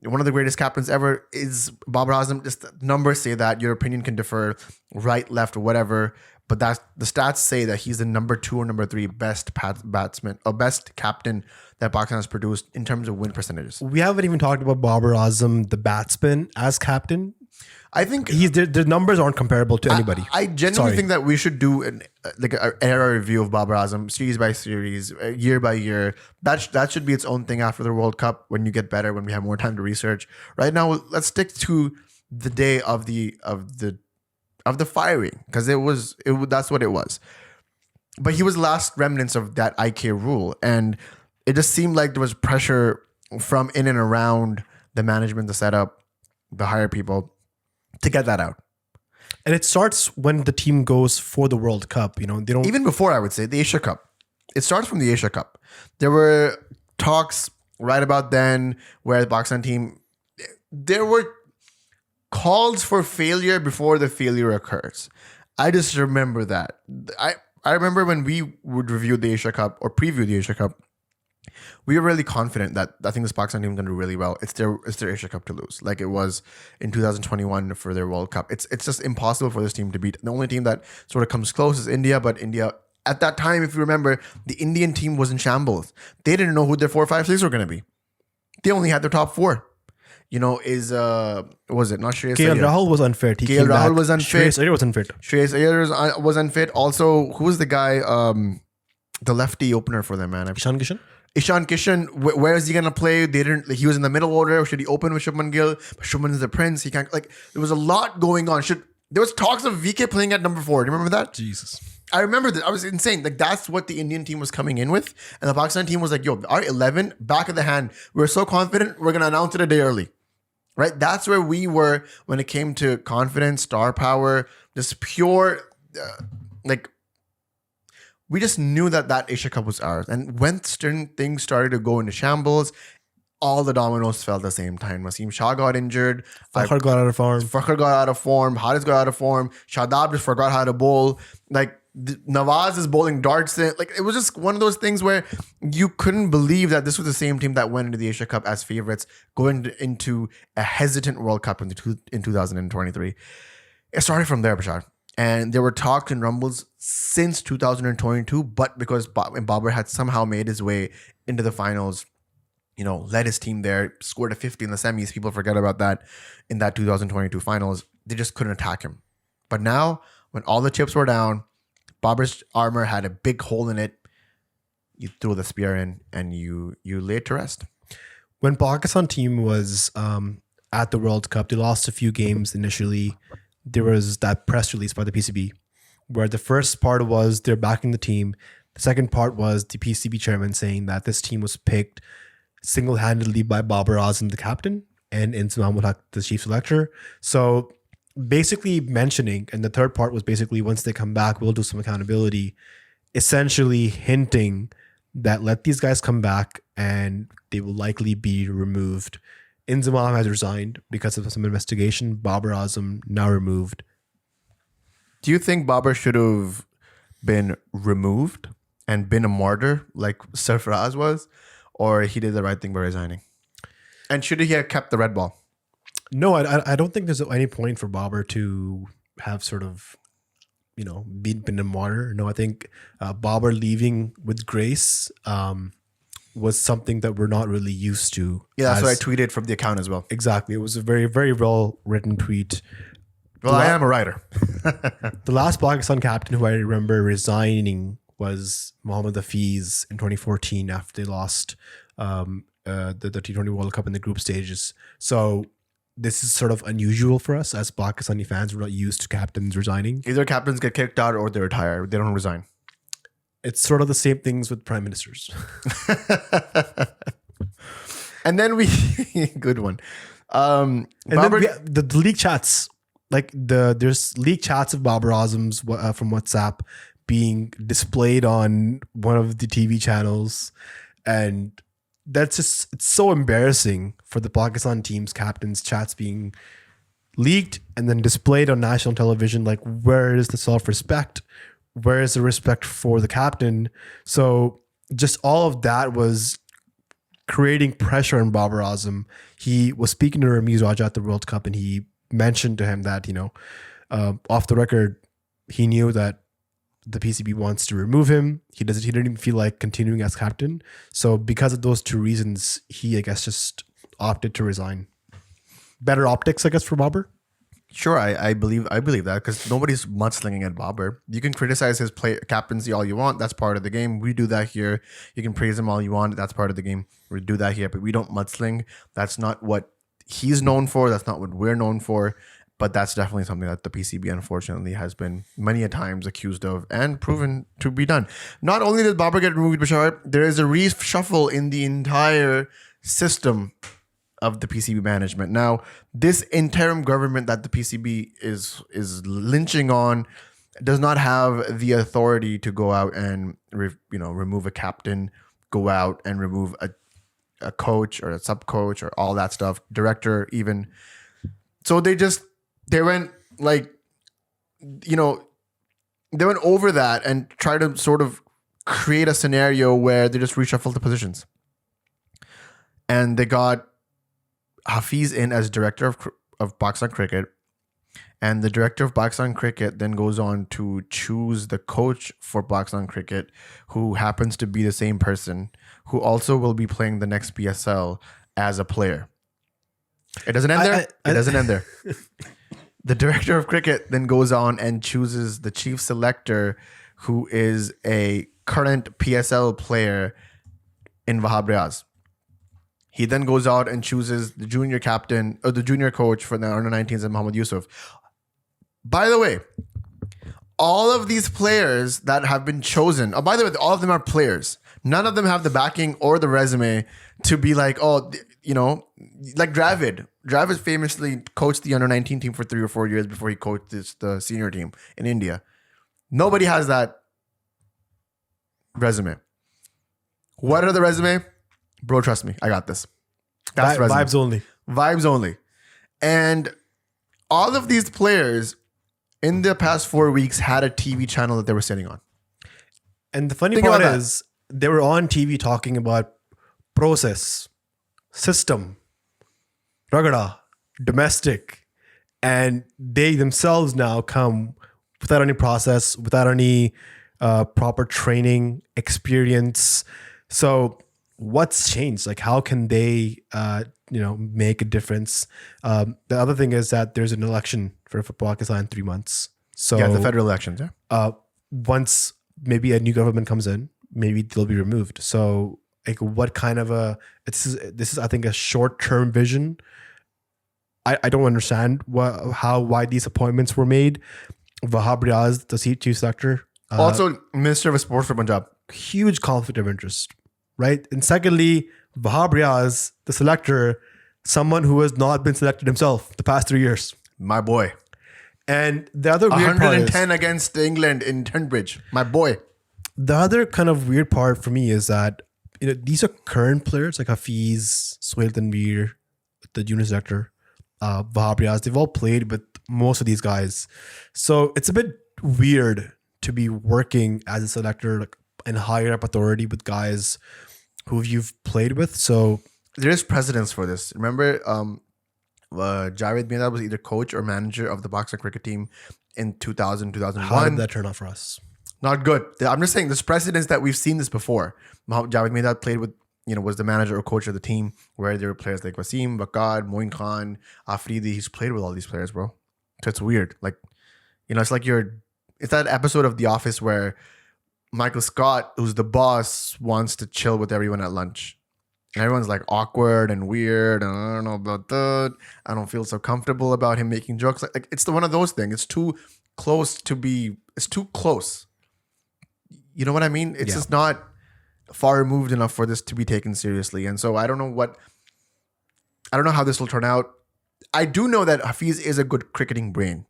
one of the greatest captains ever is Babar Azam. Just numbers say that. Your opinion can differ, right, left, or whatever. But that's the stats say that he's the number 2 or number 3 best batsman or best captain that Pakistan has produced in terms of win percentages. We haven't even talked about Babar Azam, the batsman, as captain. I think the numbers aren't comparable to anybody. I genuinely think that we should do an era review of Babar Azam, series by series, year by year. That should be its own thing after the World Cup, when you get better, when we have more time to research. Right now, let's stick to the day of the firing, because that's what it was. But he was last remnants of that IK rule, and it just seemed like there was pressure from in and around the management, the setup, the higher people, to get that out. And it starts when the team goes for the World Cup. They don't. Even before, I would say, the Asia Cup. It starts from the Asia Cup. There were talks right about then where the Pakistan team, there were calls for failure before the failure occurs. I just remember that. I remember when we would review the Asia Cup or preview the Asia Cup, we were really confident that I think this Pakistan team is going to do really well. It's their Asia Cup to lose, like it was in 2021 for their World Cup. It's just impossible for this team to beat. The only team that sort of comes close is India, but India at that time, if you remember, the Indian team was in shambles. They didn't know who their 4, 5, 6 were going to be. They only had their top 4. Was it not Shreyas KL Iyer? Rahul was unfit. KL Rahul was unfit. Shreyas Iyer was unfit. Shreyas Iyer was unfit. Also, who was the guy, the lefty opener for them, man? Ishan Kishan? Ishan Kishan, where is he going to play? They didn't. He was in the middle order. Should he open with Shubman Gill? But Shubman is the prince. He can't. There was a lot going on. There was talks of VK playing at number 4. Do you remember that? Jesus. I remember that. I was insane. That's what the Indian team was coming in with. And the Pakistan team was like, yo, our 11, back of the hand. We're so confident, we're going to announce it a day early. Right? That's where we were when it came to confidence, star power, just pure, we just knew that Asia Cup was ours. And when certain things started to go into shambles, all the dominoes fell at the same time. Wasim Shah got injured. Fakhr got out of form. Fakhr got out of form. Haris got out of form. Shadab just forgot how to bowl. Nawaz is bowling darts. It was just one of those things where you couldn't believe that this was the same team that went into the Asia Cup as favorites, going into a hesitant World Cup in 2023. It started from there, Bashar. And there were talks and rumbles since 2022, but because Babar had somehow made his way into the finals, led his team there, scored a 50 in the semis. People forget about that in that 2022 finals. They just couldn't attack him. But now, when all the chips were down, Babar's armor had a big hole in it. You threw the spear in and you laid to rest. When Pakistan team was at the World Cup, they lost a few games initially. There was that press release by the PCB where the first part was they're backing the team. The second part was the PCB chairman saying that this team was picked single-handedly by Babar Azam, the captain, and Inzamam ul Haq, the chief selector. So basically mentioning, and the third part was basically once they come back, we'll do some accountability, essentially hinting that let these guys come back and they will likely be removed. Inzamam has resigned because of some investigation. Babar Azam now removed. Do you think Babar should have been removed and been a martyr like Sarfaraz was? Or he did the right thing by resigning? And should he have kept the red ball? No, I don't think there's any point for Babar to have sort of, been a martyr. No, I think Babar leaving with grace was something that we're not really used to. Yeah, that's what I tweeted from the account as well. Exactly. It was a very, very well written tweet. Well, I am a writer. The last Pakistan captain who I remember resigning was Mohammad Hafiz in 2014 after they lost the T20 World Cup in the group stages. So this is sort of unusual for us as Pakistani fans. We're not used to captains resigning. Either captains get kicked out or they retire. They don't resign. It's sort of the same things with prime ministers. And then good one. And Babar, then the leak chats, there's leak chats of Babar Azam's from WhatsApp being displayed on one of the TV channels, and it's so embarrassing for the Pakistan team's captains' chats being leaked and then displayed on national television. Where is the self-respect? Where is the respect for the captain? So just all of that was creating pressure on Babar Azam. He was speaking to Ramiz Raja at the World Cup, and he mentioned to him that, off the record, he knew that the PCB wants to remove him. He didn't even feel like continuing as captain. So because of those two reasons, he, I guess, just opted to resign. Better optics, I guess, for Babar. Sure, I believe that because nobody's mudslinging at Babar. You can criticize his captaincy all you want. That's part of the game. We do that here. You can praise him all you want. That's part of the game. We do that here, but we don't mudsling. That's not what he's known for. That's not what we're known for. But that's definitely something that the PCB, unfortunately, has been many a times accused of and proven to be done. Not only did Babar get removed, Bashar, there is a reshuffle in the entire system of the PCB management. Now, this interim government that the PCB is lynching on does not have the authority to go out and remove a captain, go out and remove a coach or a sub coach or all that stuff, director even. So they went they went over that and tried to sort of create a scenario where they just reshuffled the positions. And they got Hafiz in as director of Pakistan cricket. And the director of Pakistan cricket then goes on to choose the coach for Pakistan cricket, who happens to be the same person, who also will be playing the next PSL as a player. It doesn't end there. It doesn't end there. The director of cricket then goes on and chooses the chief selector, who is a current PSL player in Babar Azam. He then goes out and chooses the junior captain or the junior coach for the under-19s and Mohammad Yusuf. By the way, all of these players that have been chosen, by the way, all of them are players. None of them have the backing or the resume to be like, like Dravid. Dravid famously coached the under-19 team for 3 or 4 years before he coached the senior team in India. Nobody has that resume. What are the resume? Bro, trust me, I got this. That's resume. Vibes only. Vibes only. And all of these players in the past 4 weeks had a TV channel that they were sitting on. And the funny part is they were on TV talking about process, system, ragada, domestic, and they themselves now come without any process, without any proper training, experience. So what's changed? Like, how can they, make a difference? The other thing is that there's an election for Pakistan in 3 months. So yeah, the federal elections. Yeah. Once maybe a new government comes in, maybe they'll be removed. So like, what kind of this is I think a short-term vision. I don't understand why these appointments were made. Babar-Rizwan, the chief selector, also Minister of Sports for Punjab. Huge conflict of interest, right? And secondly, Babar-Rizwan, the selector, someone who has not been selected himself the past 3 years. My boy. And the other weird part is 110 against England in Tunbridge. My boy. The other kind of weird part for me is that these are current players like Hafiz, Suhail Tanveer, the junior selector, Babar-Rizwan. They've all played with most of these guys. So it's a bit weird to be working as a selector in higher up authority with guys who you've played with. So there is precedence for this. Remember, Javed Mehrdad was either coach or manager of the Pakistan cricket team in 2000, 2001. How did that turn out for us? Not good. I'm just saying there's precedence that we've seen this before. Javed Mehrdad played with, was the manager or coach of the team, where there were players like Wasim, Bakad, Moin Khan, Afridi. He's played with all these players, bro. So it's weird. Like, it's like it's that episode of The Office where Michael Scott, who's the boss, wants to chill with everyone at lunch. And everyone's like awkward and weird. And I don't know about that. I don't feel so comfortable about him making jokes. Like it's one of those things. It's too close to be, it's too close. You know what I mean? It's just not far removed enough for this to be taken seriously. And so I don't know how this will turn out. I do know that Hafiz is a good cricketing brain.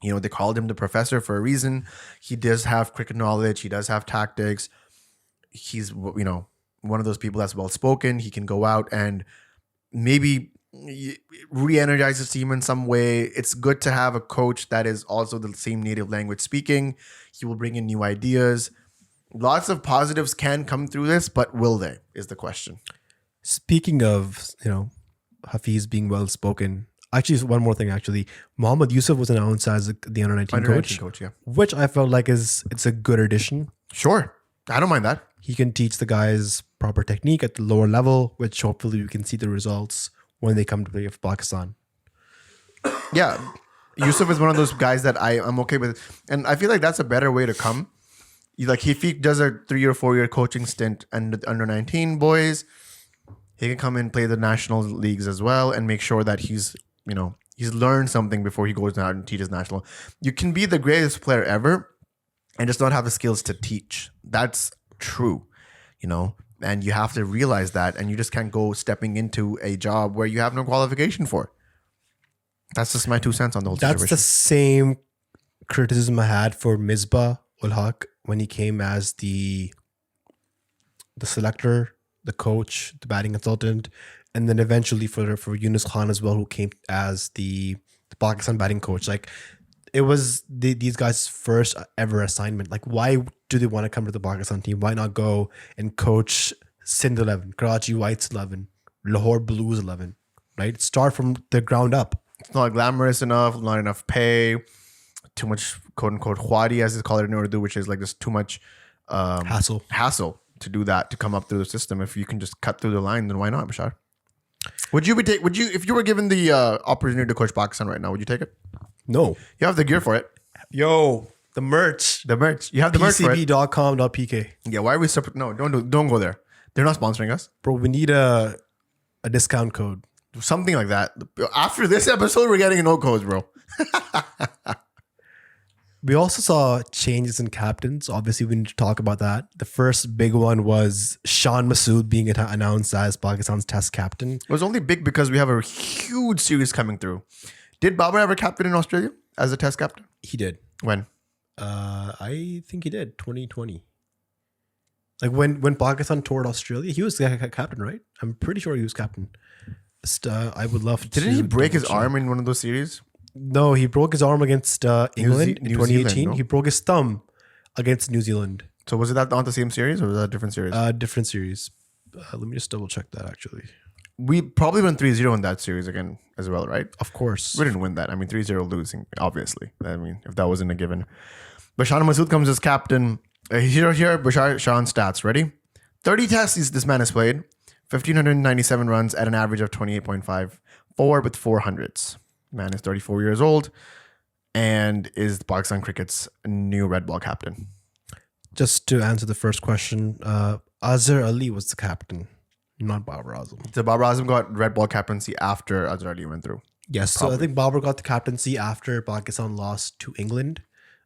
They called him the professor for a reason. He does have cricket knowledge. He does have tactics. He's, one of those people that's well-spoken. He can go out and maybe re-energize his team in some way. It's good to have a coach that is also the same native language speaking. He will bring in new ideas. Lots of positives can come through this, but will they is the question. Speaking of, Hafiz being well-spoken, actually, one more thing, Mohammad Yusuf was announced as the under-19 coach, yeah. Which I felt like it's a good addition. Sure. I don't mind that. He can teach the guys proper technique at the lower level, which hopefully we can see the results when they come to play for Pakistan. Yeah. Yusuf is one of those guys that I'm okay with. And I feel like that's a better way to come. If he does a 3 or 4 year coaching stint and under 19 boys, he can come and play the national leagues as well and make sure that he's learned something before he goes out and teaches national. You can be the greatest player ever and just not have the skills to teach. That's true. And you have to realize that, and you just can't go stepping into a job where you have no qualification for. That's just my 2 cents on the whole That's situation. the same criticism I had for Misbah ul Haq when he came as the selector, the coach, the batting consultant, and then eventually for Yunus Khan as well, who came as the Pakistan batting coach. Like, it was these guys' first ever assignment. Like, why do they want to come to the Pakistan team? Why not go and coach Sindh 11, Karachi Whites 11, Lahore Blues 11, right? Start from the ground up. It's not glamorous enough, not enough pay, too much quote unquote khwadi, as they call it in Urdu, which is like just too much hassle to do that, to come up through the system. If you can just cut through the line, then why not, Bashar? Would you if you were given the opportunity to coach Pakistan right now, would you take it? No. You have the gear for it. Yo, the merch. The merch. You have the merch for it. PCB.com.pk. Yeah, why are we separate? No, don't go there. They're not sponsoring us. Bro, we need a discount code. Something like that. After this episode, we're getting no codes, bro. We also saw changes in captains. Obviously, we need to talk about that. The first big one was Shan Masood being announced as Pakistan's test captain. It was only big because we have a huge series coming through. Did Babar ever captain in Australia as a test captain? He did. When? I think he did. 2020. Like when Pakistan toured Australia, he was the captain, right? I'm pretty sure he was captain. I would love to. Didn't he break his arm in one of those series? No, he broke his arm against England in 2018. Zealand, no? He broke his thumb against New Zealand. So was it that not the same series, or was that a different series? Different series. Let me just double check that actually. We probably went 3-0 in that series again as well, right? Of course. We didn't win that. I mean, 3-0 losing, obviously. I mean, if that wasn't a given. But Shan Masood comes as captain. Here, Bashar Shan's stats. Ready? 30 tests this man has played. 1,597 runs at an average of 28.54 with 400s. Man is 34 years old and is Pakistan cricket's new red ball captain. Just to answer the first question, Azhar Ali was the captain, not Babar Azam. So Babar Azam got red ball captaincy after Azhar Ali went through. Yes, probably. So I think Babar got the captaincy after Pakistan lost to England.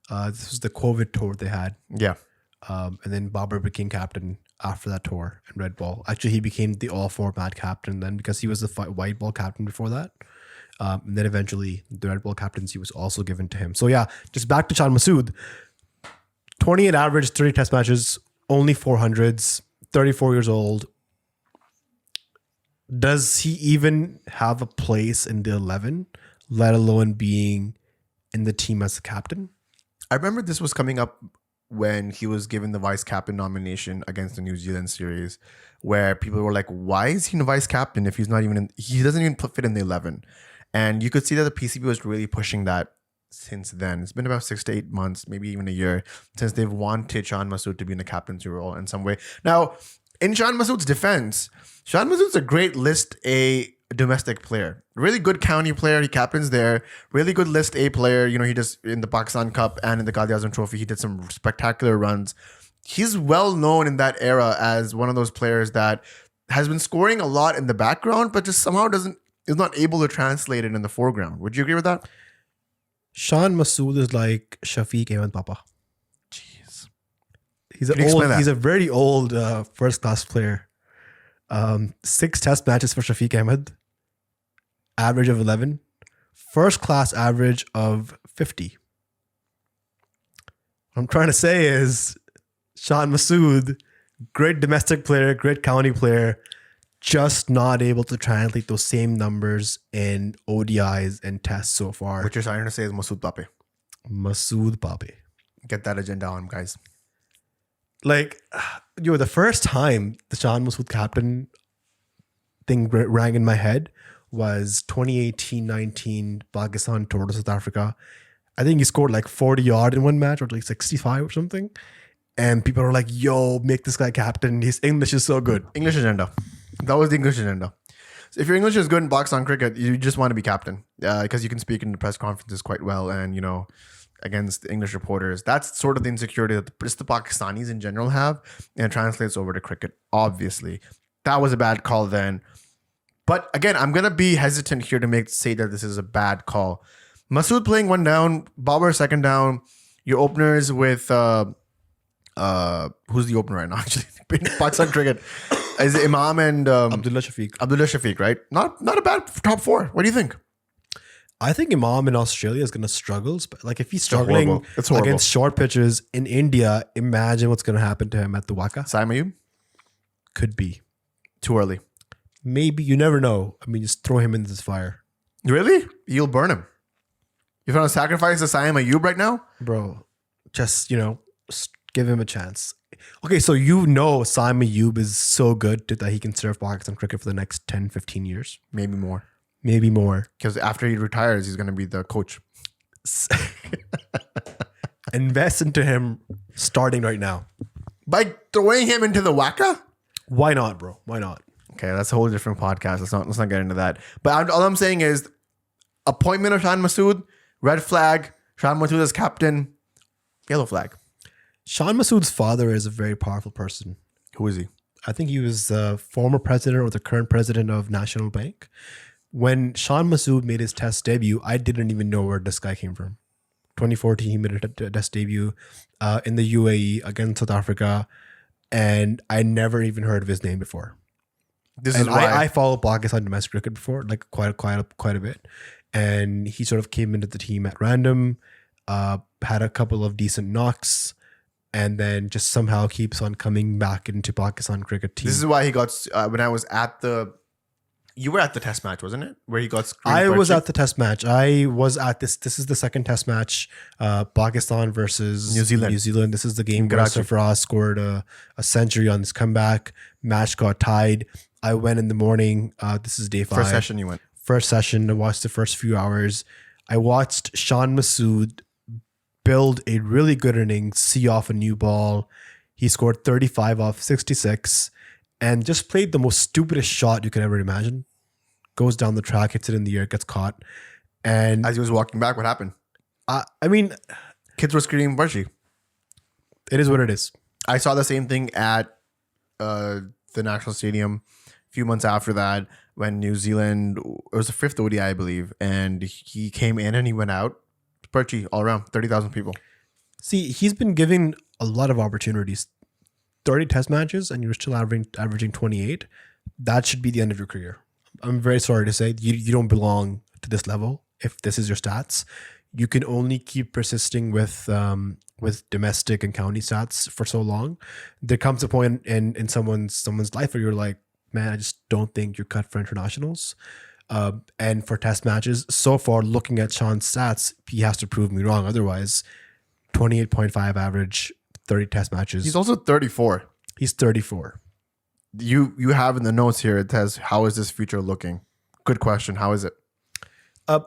This was the COVID tour they had. Yeah. And then Babar became captain after that tour in red ball. Actually, he became the all-format captain then because he was the white ball captain before that. And then eventually the red ball captaincy was also given to him. So yeah, just back to Shan Masood. 28 average, 30 test matches, only 400s, 34 years old. Does he even have a place in the 11, let alone being in the team as a captain? I remember this was coming up when he was given the vice captain nomination against the New Zealand series, where people were like, why is he the vice captain if he's not even he doesn't even fit in the 11? And you could see that the PCB was really pushing that since then. It's been about 6 to 8 months, maybe even a year, since they've wanted Shan Masood to be in the captaincy role in some way. Now, in Shan Masood's defense, Shan Masood's a great List A domestic player. Really good county player. He captains there. Really good List A player. You know, he just, in the Pakistan Cup and in the Qadi Azam Trophy, he did some spectacular runs. He's well known in that era as one of those players that has been scoring a lot in the background, but just somehow is not able to translate it in the foreground. Would you agree with that? Shan Masood is like Shafiq Ahmed Papa. Jeez. He's a very old first-class player. 6 test matches for Shafiq Ahmed. Average of 11. First-class average of 50. What I'm trying to say is Shan Masood, great domestic player, great county player, just not able to translate those same numbers in ODIs and tests so far. What you're trying to say is Masood Pape. Masood Pape. Get that agenda on, guys. Like, the first time the Shan Masood captain thing rang in my head was 2018-19 Pakistan tour to South Africa. I think he scored like 40 odd in one match or like 65 or something. And people are like, yo, make this guy captain. His English is so good. English agenda. That was the English agenda. So if your English is good in Pakistan cricket, you just want to be captain because you can speak in the press conferences quite well and, against the English reporters. That's sort of the insecurity that the Pakistanis in general have, and it translates over to cricket, obviously. That was a bad call then. But again, I'm going to be hesitant here to say that this is a bad call. Masood playing one down, Babar second down, your openers with Who's the opener right now? Actually, in Pakistan cricket is it Imam and Abdullah Shafiq. Abdullah Shafiq, right? Not a bad top four. What do you think? I think Imam in Australia is going to struggle. But like if he's struggling It's horrible. against short pitches in India, imagine what's going to happen to him at the Waka. Saim Ayub? Could be. Too early. Maybe. You never know. I mean, just throw him into this fire. Really? You'll burn him. You're trying to sacrifice the Saim Ayub right now? Bro, just, give him a chance. Okay, so Saim Ayub is so good that he can serve Pakistan cricket for the next 10, 15 years. Maybe more. Maybe more. Because after he retires, he's going to be the coach. Invest into him starting right now. By throwing him into the Waka? Why not, bro? Why not? Okay, that's a whole different podcast. Let's not get into that. But all I'm saying is appointment of Shan Masood, red flag. Shan Masood as captain, yellow flag. Shan Masood's father is a very powerful person. Who is he? I think he was the former president or the current president of National Bank. When Shan Masood made his test debut, I didn't even know where this guy came from. 2014, he made a test debut in the UAE against South Africa, and I never even heard of his name before. This is why I followed Pakistan domestic cricket before, like quite a bit, and he sort of came into the team at random, had a couple of decent knocks, and then just somehow keeps on coming back into Pakistan cricket team. This is why he got when I was at the. You were at the test match, wasn't it? Where he got screened. I was at the test match. I was at this. This is the second test match, Pakistan versus New Zealand. New Zealand. This is the game where Karachi. Sarfaraz scored a century on this comeback. Match got tied. I went in the morning. This is day 5. First session you went. First session. I watched the first few hours. I watched Shan Masood build a really good innings, see off a new ball. He scored 35 off 66 and just played the most stupidest shot you could ever imagine. Goes down the track, hits it in the air, gets caught. And As he was walking back, what happened? I mean, Kids were screaming Barshi. it is what it is. I saw the same thing at the National Stadium a few months after that when New Zealand, it was the 5th ODI, I believe, and he came in and he went out. Perchi, all around, 30,000 people. See, he's been given a lot of opportunities. 30 test matches and you're still averaging 28. That should be the end of your career. I'm very sorry to say you don't belong to this level if this is your stats. You can only keep persisting with domestic and county stats for so long. There comes a point in someone's life where you're like, man, I just don't think you're cut for internationals. And for test matches, so far, looking at Sean's stats, he has to prove me wrong. Otherwise, 28.5 average, 30 test matches. He's also 34. He's 34. You have in the notes here, it says, how is this future looking? Good question. How is it?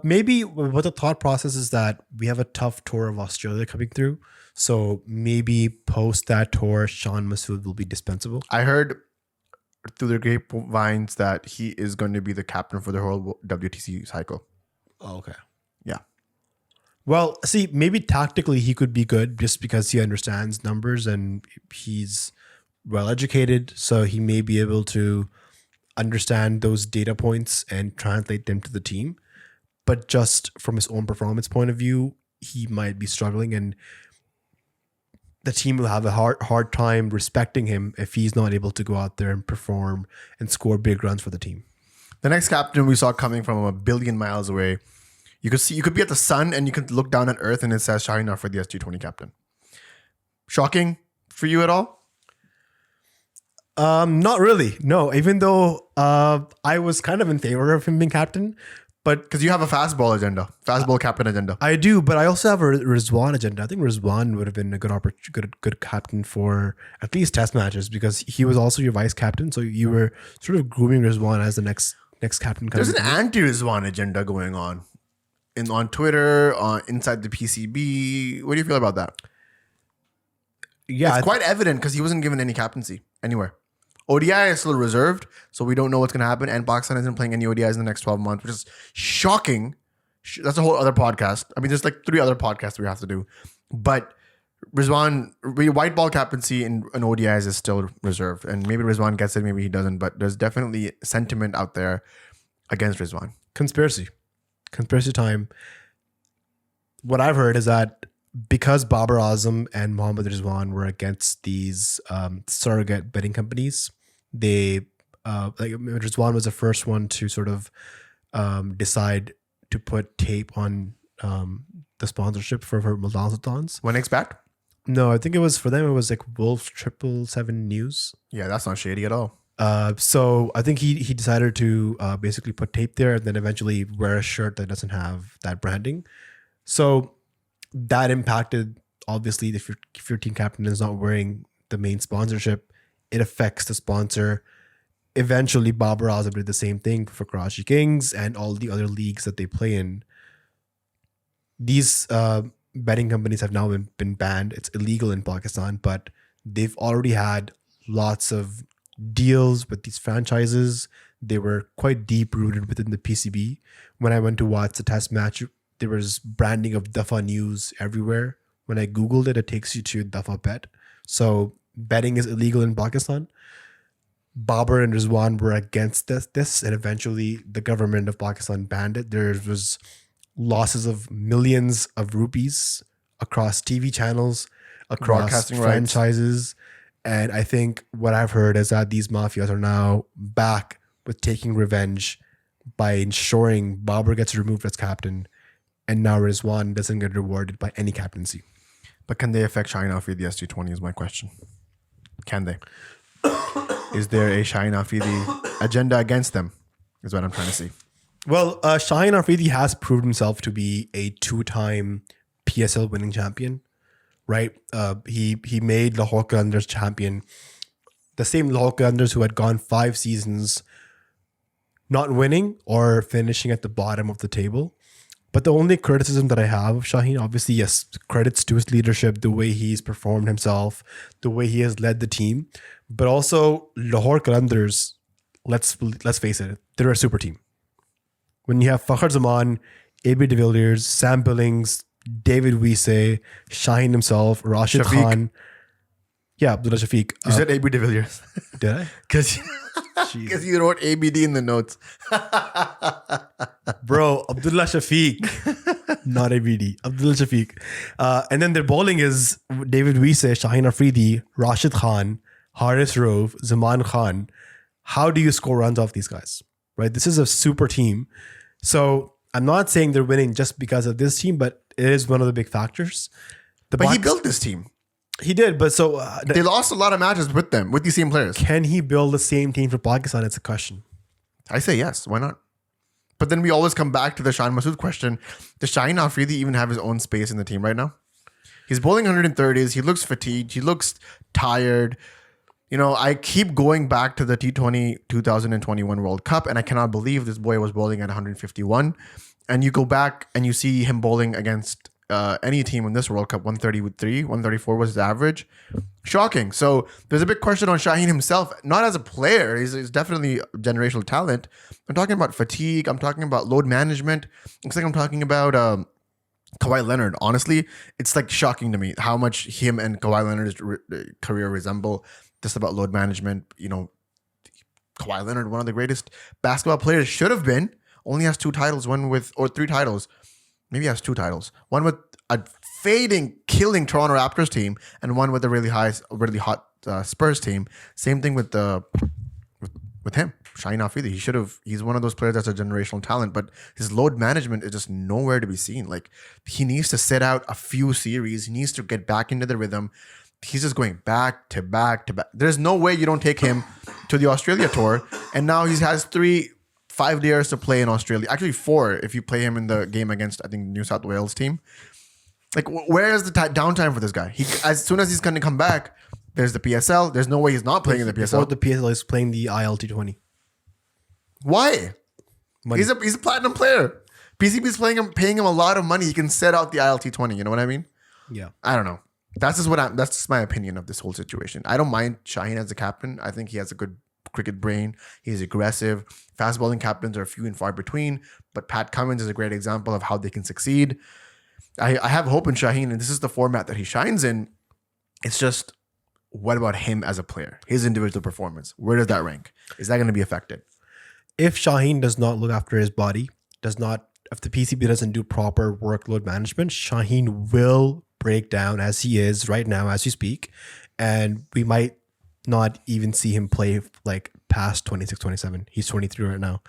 Maybe what the thought process is that we have a tough tour of Australia coming through. So maybe post that tour, Shan Masood will be dispensable. I heard through the grapevines that he is going to be the captain for the whole WTC cycle. Oh, okay. Yeah. Well, see, maybe tactically he could be good just because he understands numbers and he's well educated. So he may be able to understand those data points and translate them to the team. But just from his own performance point of view, he might be struggling and the team will have a hard time respecting him if he's not able to go out there and perform and score big runs for the team. The next captain we saw coming from a billion miles away. You could be at the sun and you could look down at Earth and it says Shaheen Afridi as T20 captain. Shocking for you at all? Not really. No, even though I was kind of in favor of him being captain, but Because you have a fastball agenda, fastball captain agenda. I do, but I also have a Rizwan agenda. I think Rizwan would have been a good captain for at least test matches because he was also your vice captain. So you were sort of grooming Rizwan as the next captain. There's an anti-Rizwan agenda going on on Twitter, inside the PCB. What do you feel about that? Yeah, It's quite evident because he wasn't given any captaincy anywhere. ODI is still reserved, so we don't know what's going to happen. And Pakistan isn't playing any ODIs in the next 12 months, which is shocking. That's a whole other podcast. I mean, there's like 3 other podcasts we have to do. But Rizwan, white ball captaincy in ODIs is still reserved. And maybe Rizwan gets it, maybe he doesn't. But there's definitely sentiment out there against Rizwan. conspiracy time. What I've heard is that because Babar Azam and Mohammad Rizwan were against these surrogate betting companies, they like Rizwan was the first one to sort of decide to put tape on the sponsorship for Ramadan Sultans. When expect? No, I think it was for them. It was like Wolf 777 News. Yeah, that's not shady at all. So I think he decided to basically put tape there and then eventually wear a shirt that doesn't have that branding. So that impacted, obviously, if your team captain is not wearing the main sponsorship, it affects the sponsor. Eventually, Babar Azam did the same thing for Karachi Kings and all the other leagues that they play in. These betting companies have now been banned. It's illegal in Pakistan, but they've already had lots of deals with these franchises. They were quite deep rooted within the PCB. When I went to watch the test match, there was branding of Dafa News everywhere. When I Googled it, it takes you to Dafa Bet. So betting is illegal in Pakistan. Babar and Rizwan were against this, and eventually the government of Pakistan banned it. There was losses of millions of rupees across TV channels, across Broadcasting franchises. And I think what I've heard is that these mafias are now back with taking revenge by ensuring Babar gets removed as captain, and now Rizwan doesn't get rewarded by any captaincy. But can they affect Shaheen Afridi ST20 is my question. Can they? Is there a Shaheen Afridi agenda against them? Is what I'm trying to see. Well, Shaheen Afridi has proved himself to be a 2-time PSL winning champion, right? He made Lahore Qalandars champion. The same Lahore Qalandars who had gone 5 seasons not winning or finishing at the bottom of the table. But the only criticism that I have of Shaheen, obviously, yes, credits to his leadership, the way he's performed himself, the way he has led the team. But also, Lahore Qalandars, let's face it, they're a super team. When you have Fakhar Zaman, A.B. de Villiers, Sam Billings, David Wiese, Shaheen himself, Rashid Shafiq. Khan. Yeah, Abdullah Shafiq. You said A.B. de Villiers. Did I? Because you wrote ABD in the notes. Bro, Abdullah Shafiq. Not ABD. Abdullah Shafiq. And then their bowling is David Wiese, Shaheen Afridi, Rashid Khan, Haris Rove, Zaman Khan. How do you score runs off these guys? Right? This is a super team. So I'm not saying they're winning just because of this team, but it is one of the big factors. But he built this team. He did, but so They lost a lot of matches with them, with these same players. can he build the same team for Pakistan? It's a question. I say yes. Why not? But then we always come back to the Shan Masood question. Does Shaheen Afridi even have his own space in the team right now? He's bowling 130s. He looks fatigued. He looks tired. You know, I keep going back to the T20 2021 World Cup, and I cannot believe this boy was bowling at 151. And you go back and you see him bowling against any team in this World Cup, 133, 134 was his average. Shocking. So there's a big question on Shaheen himself, not as a player. He's definitely a generational talent. I'm talking about fatigue. I'm talking about load management. It's like I'm talking about Kawhi Leonard. Honestly, it's like shocking to me how much him and Kawhi Leonard's career resemble, just about load management. You know, Kawhi Leonard, one of the greatest basketball players, should have been. Only has 2 titles, or 3 titles. Maybe he has 2 titles. One with a fading, killing Toronto Raptors team, and one with a really hot Spurs team. Same thing with him, Shaheen Afridi. He's one of those players that's a generational talent, but his load management is just nowhere to be seen. Like, he needs to sit out a few series. He needs to get back into the rhythm. He's just going back to back to back. There's no way you don't take him to the Australia tour, and now he has 5 days to play in Australia. Actually 4 if you play him in the game against, I think, New South Wales team. Like, where is the downtime for this guy? As soon as he's going to come back, there's the PSL. There's no way he's not playing in the PSL. Before the PSL is playing the ILT20. Why? Money. He's a platinum player. PCB is paying him a lot of money. He can set out the ILT20. You know what I mean? Yeah. I don't know. That's just my opinion of this whole situation. I don't mind Shaheen as a captain. I think he has a good cricket brain. He's aggressive. Fast bowling captains are few and far between, but Pat Cummins is a great example of how they can succeed. I have hope in Shaheen, and this is the format that he shines in. It's just, what about him as a player? His individual performance. Where does that rank? Is that going to be affected? If Shaheen does not look after his body, if the PCB doesn't do proper workload management, Shaheen will break down as he is right now as we speak. And we might not even see him play like past 26, 27. He's 23 right now.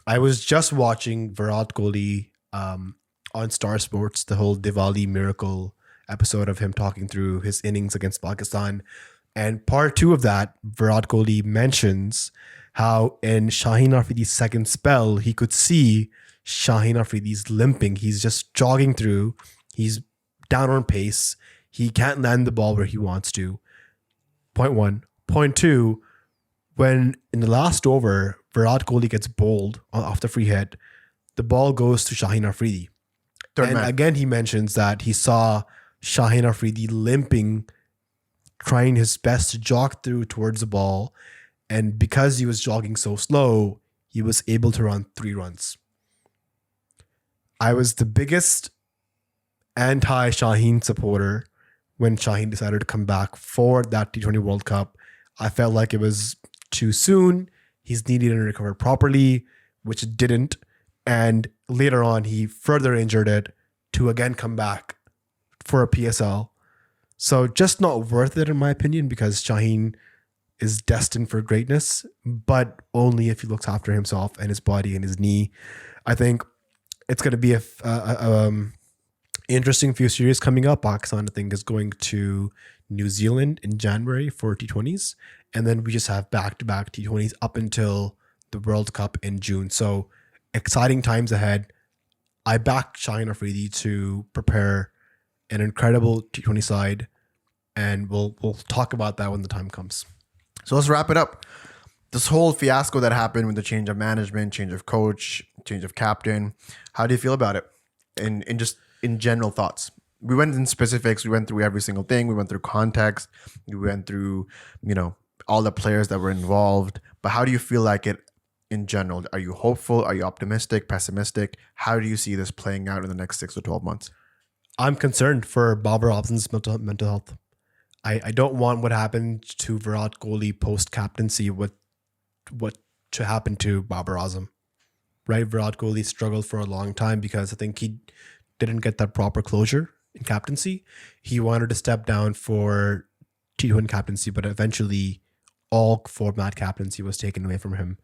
I was just watching Virat Kohli on Star Sports, the whole Diwali miracle episode of him talking through his innings against Pakistan. And part 2 of that, Virat Kohli mentions how in Shaheen Afridi's second spell, he could see Shaheen Afridi's limping. He's just jogging through. He's down on pace. He can't land the ball where he wants to. Point 1. Point 2, when in the last over, Virat Kohli gets bowled off the free hit, the ball goes to Shaheen Afridi. Again, he mentions that he saw Shaheen Afridi limping, trying his best to jog through towards the ball. And because he was jogging so slow, he was able to run 3 runs. I was the biggest anti-Shaheen supporter when Shaheen decided to come back for that T20 World Cup. I felt like it was too soon. He's needed to recover properly, which it didn't. And later on, he further injured it to again come back for a PSL. So just not worth it, in my opinion, because Shaheen is destined for greatness, but only if he looks after himself and his body and his knee. I think it's going to be a interesting few series coming up. Pakistan, I think, is going to New Zealand in January for T20s. And then we just have back-to-back T20s up until the World Cup in June. So exciting times ahead. I back Shaheen Afridi to prepare an incredible T20 side, and we'll talk about that when the time comes. So let's wrap it up. This whole fiasco that happened with the change of management, change of coach, change of captain, how do you feel about it? And just in general thoughts. We went in specifics. We went through every single thing. We went through context. We went through, all the players that were involved. But how do you feel like it in general? Are you hopeful? Are you optimistic, pessimistic? How do you see this playing out in the next 6 to 12 months? I'm concerned for Babar Azam's mental health. I don't want what happened to Virat Kohli post-captaincy what to happen to Babar Azam. Right? Virat Kohli struggled for a long time because I think he didn't get that proper closure in captaincy. He wanted to step down for T20 captaincy, but eventually all format captaincy was taken away from him.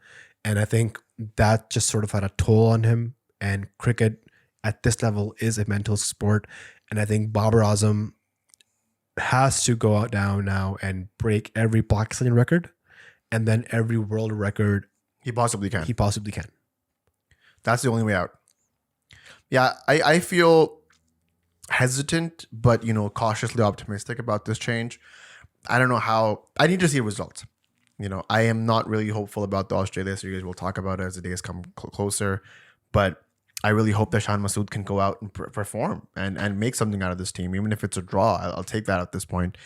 And I think that just sort of had a toll on him. And cricket at this level is a mental sport. And I think Babar Azam has to go out down now and break every Pakistani record and then every world record He possibly can. That's the only way out. Yeah, I feel hesitant, but cautiously optimistic about this change. I don't know how. I need to see results. I am not really hopeful about the Australia series. We'll talk about it as the days come closer. But I really hope that Shan Masood can go out and perform and make something out of this team, even if it's a draw. I'll take that at this point.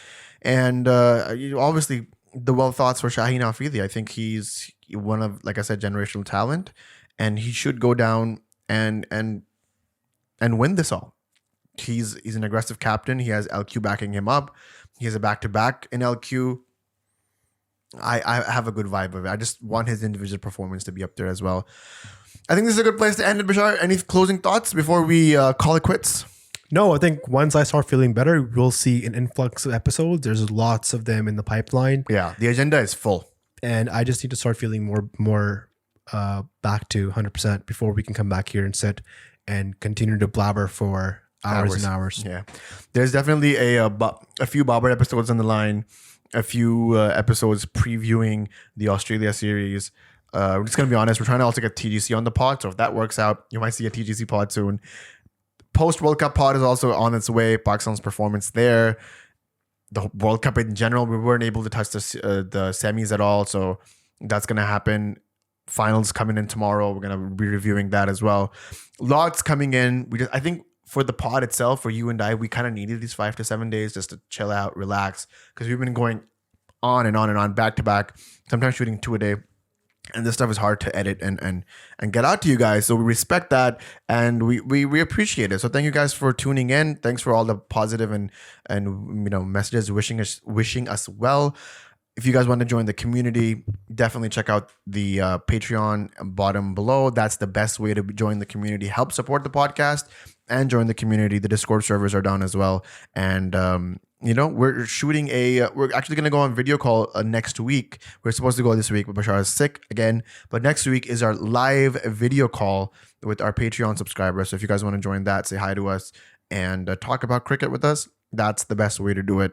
And obviously, the well thoughts for Shaheen Afridi. I think he's one of, like I said, generational talent, and he should go down and win this all. He's an aggressive captain. He has LQ backing him up. He has a back-to-back in LQ. I have a good vibe of it. I just want his individual performance to be up there as well. I think this is a good place to end it, Bashar. Any closing thoughts before we call it quits? No, I think once I start feeling better, we'll see an influx of episodes. There's lots of them in the pipeline. Yeah, the agenda is full. And I just need to start feeling more back to 100% before we can come back here and sit and continue to blabber for hours and hours. Yeah, there's definitely a few Babar episodes on the line, a few episodes previewing the Australia series. We're just going to be honest. We're trying to also get TGC on the pod. So if that works out, you might see a TGC pod soon. Post World Cup pod is also on its way. Pakistan's performance there. The World Cup in general, we weren't able to touch the semis at all. So that's going to happen. Finals coming in tomorrow. We're going to be reviewing that as well. Lots coming in. I think for the pod itself, for you and I, we kind of needed these 5 to 7 days just to chill out, relax. Because we've been going on and on and on, back to back. Sometimes shooting 2 a day. And this stuff is hard to edit and get out to you guys. So we respect that and we appreciate it. So thank you guys for tuning in. Thanks for all the positive and messages wishing us well. If you guys want to join the community, definitely check out the Patreon bottom below. That's the best way to join the community. Help support the podcast and join the community. The Discord servers are down as well. And, we're shooting we're actually going to go on video call next week. We're supposed to go this week, but Bashar is sick again. But next week is our live video call with our Patreon subscribers. So if you guys want to join that, say hi to us and talk about cricket with us, that's the best way to do it.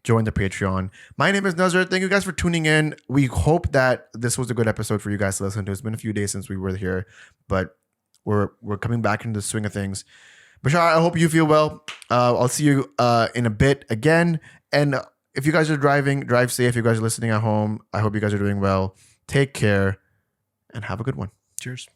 Join the Patreon. My name is Nazar. Thank you guys for tuning in. We hope that this was a good episode for you guys to listen to. It's been a few days since we were here, but we're coming back into the swing of things. Bashar, I hope you feel well. I'll see you in a bit again. And if you guys are driving, drive safe. If you guys are listening at home, I hope you guys are doing well. Take care and have a good one. Cheers.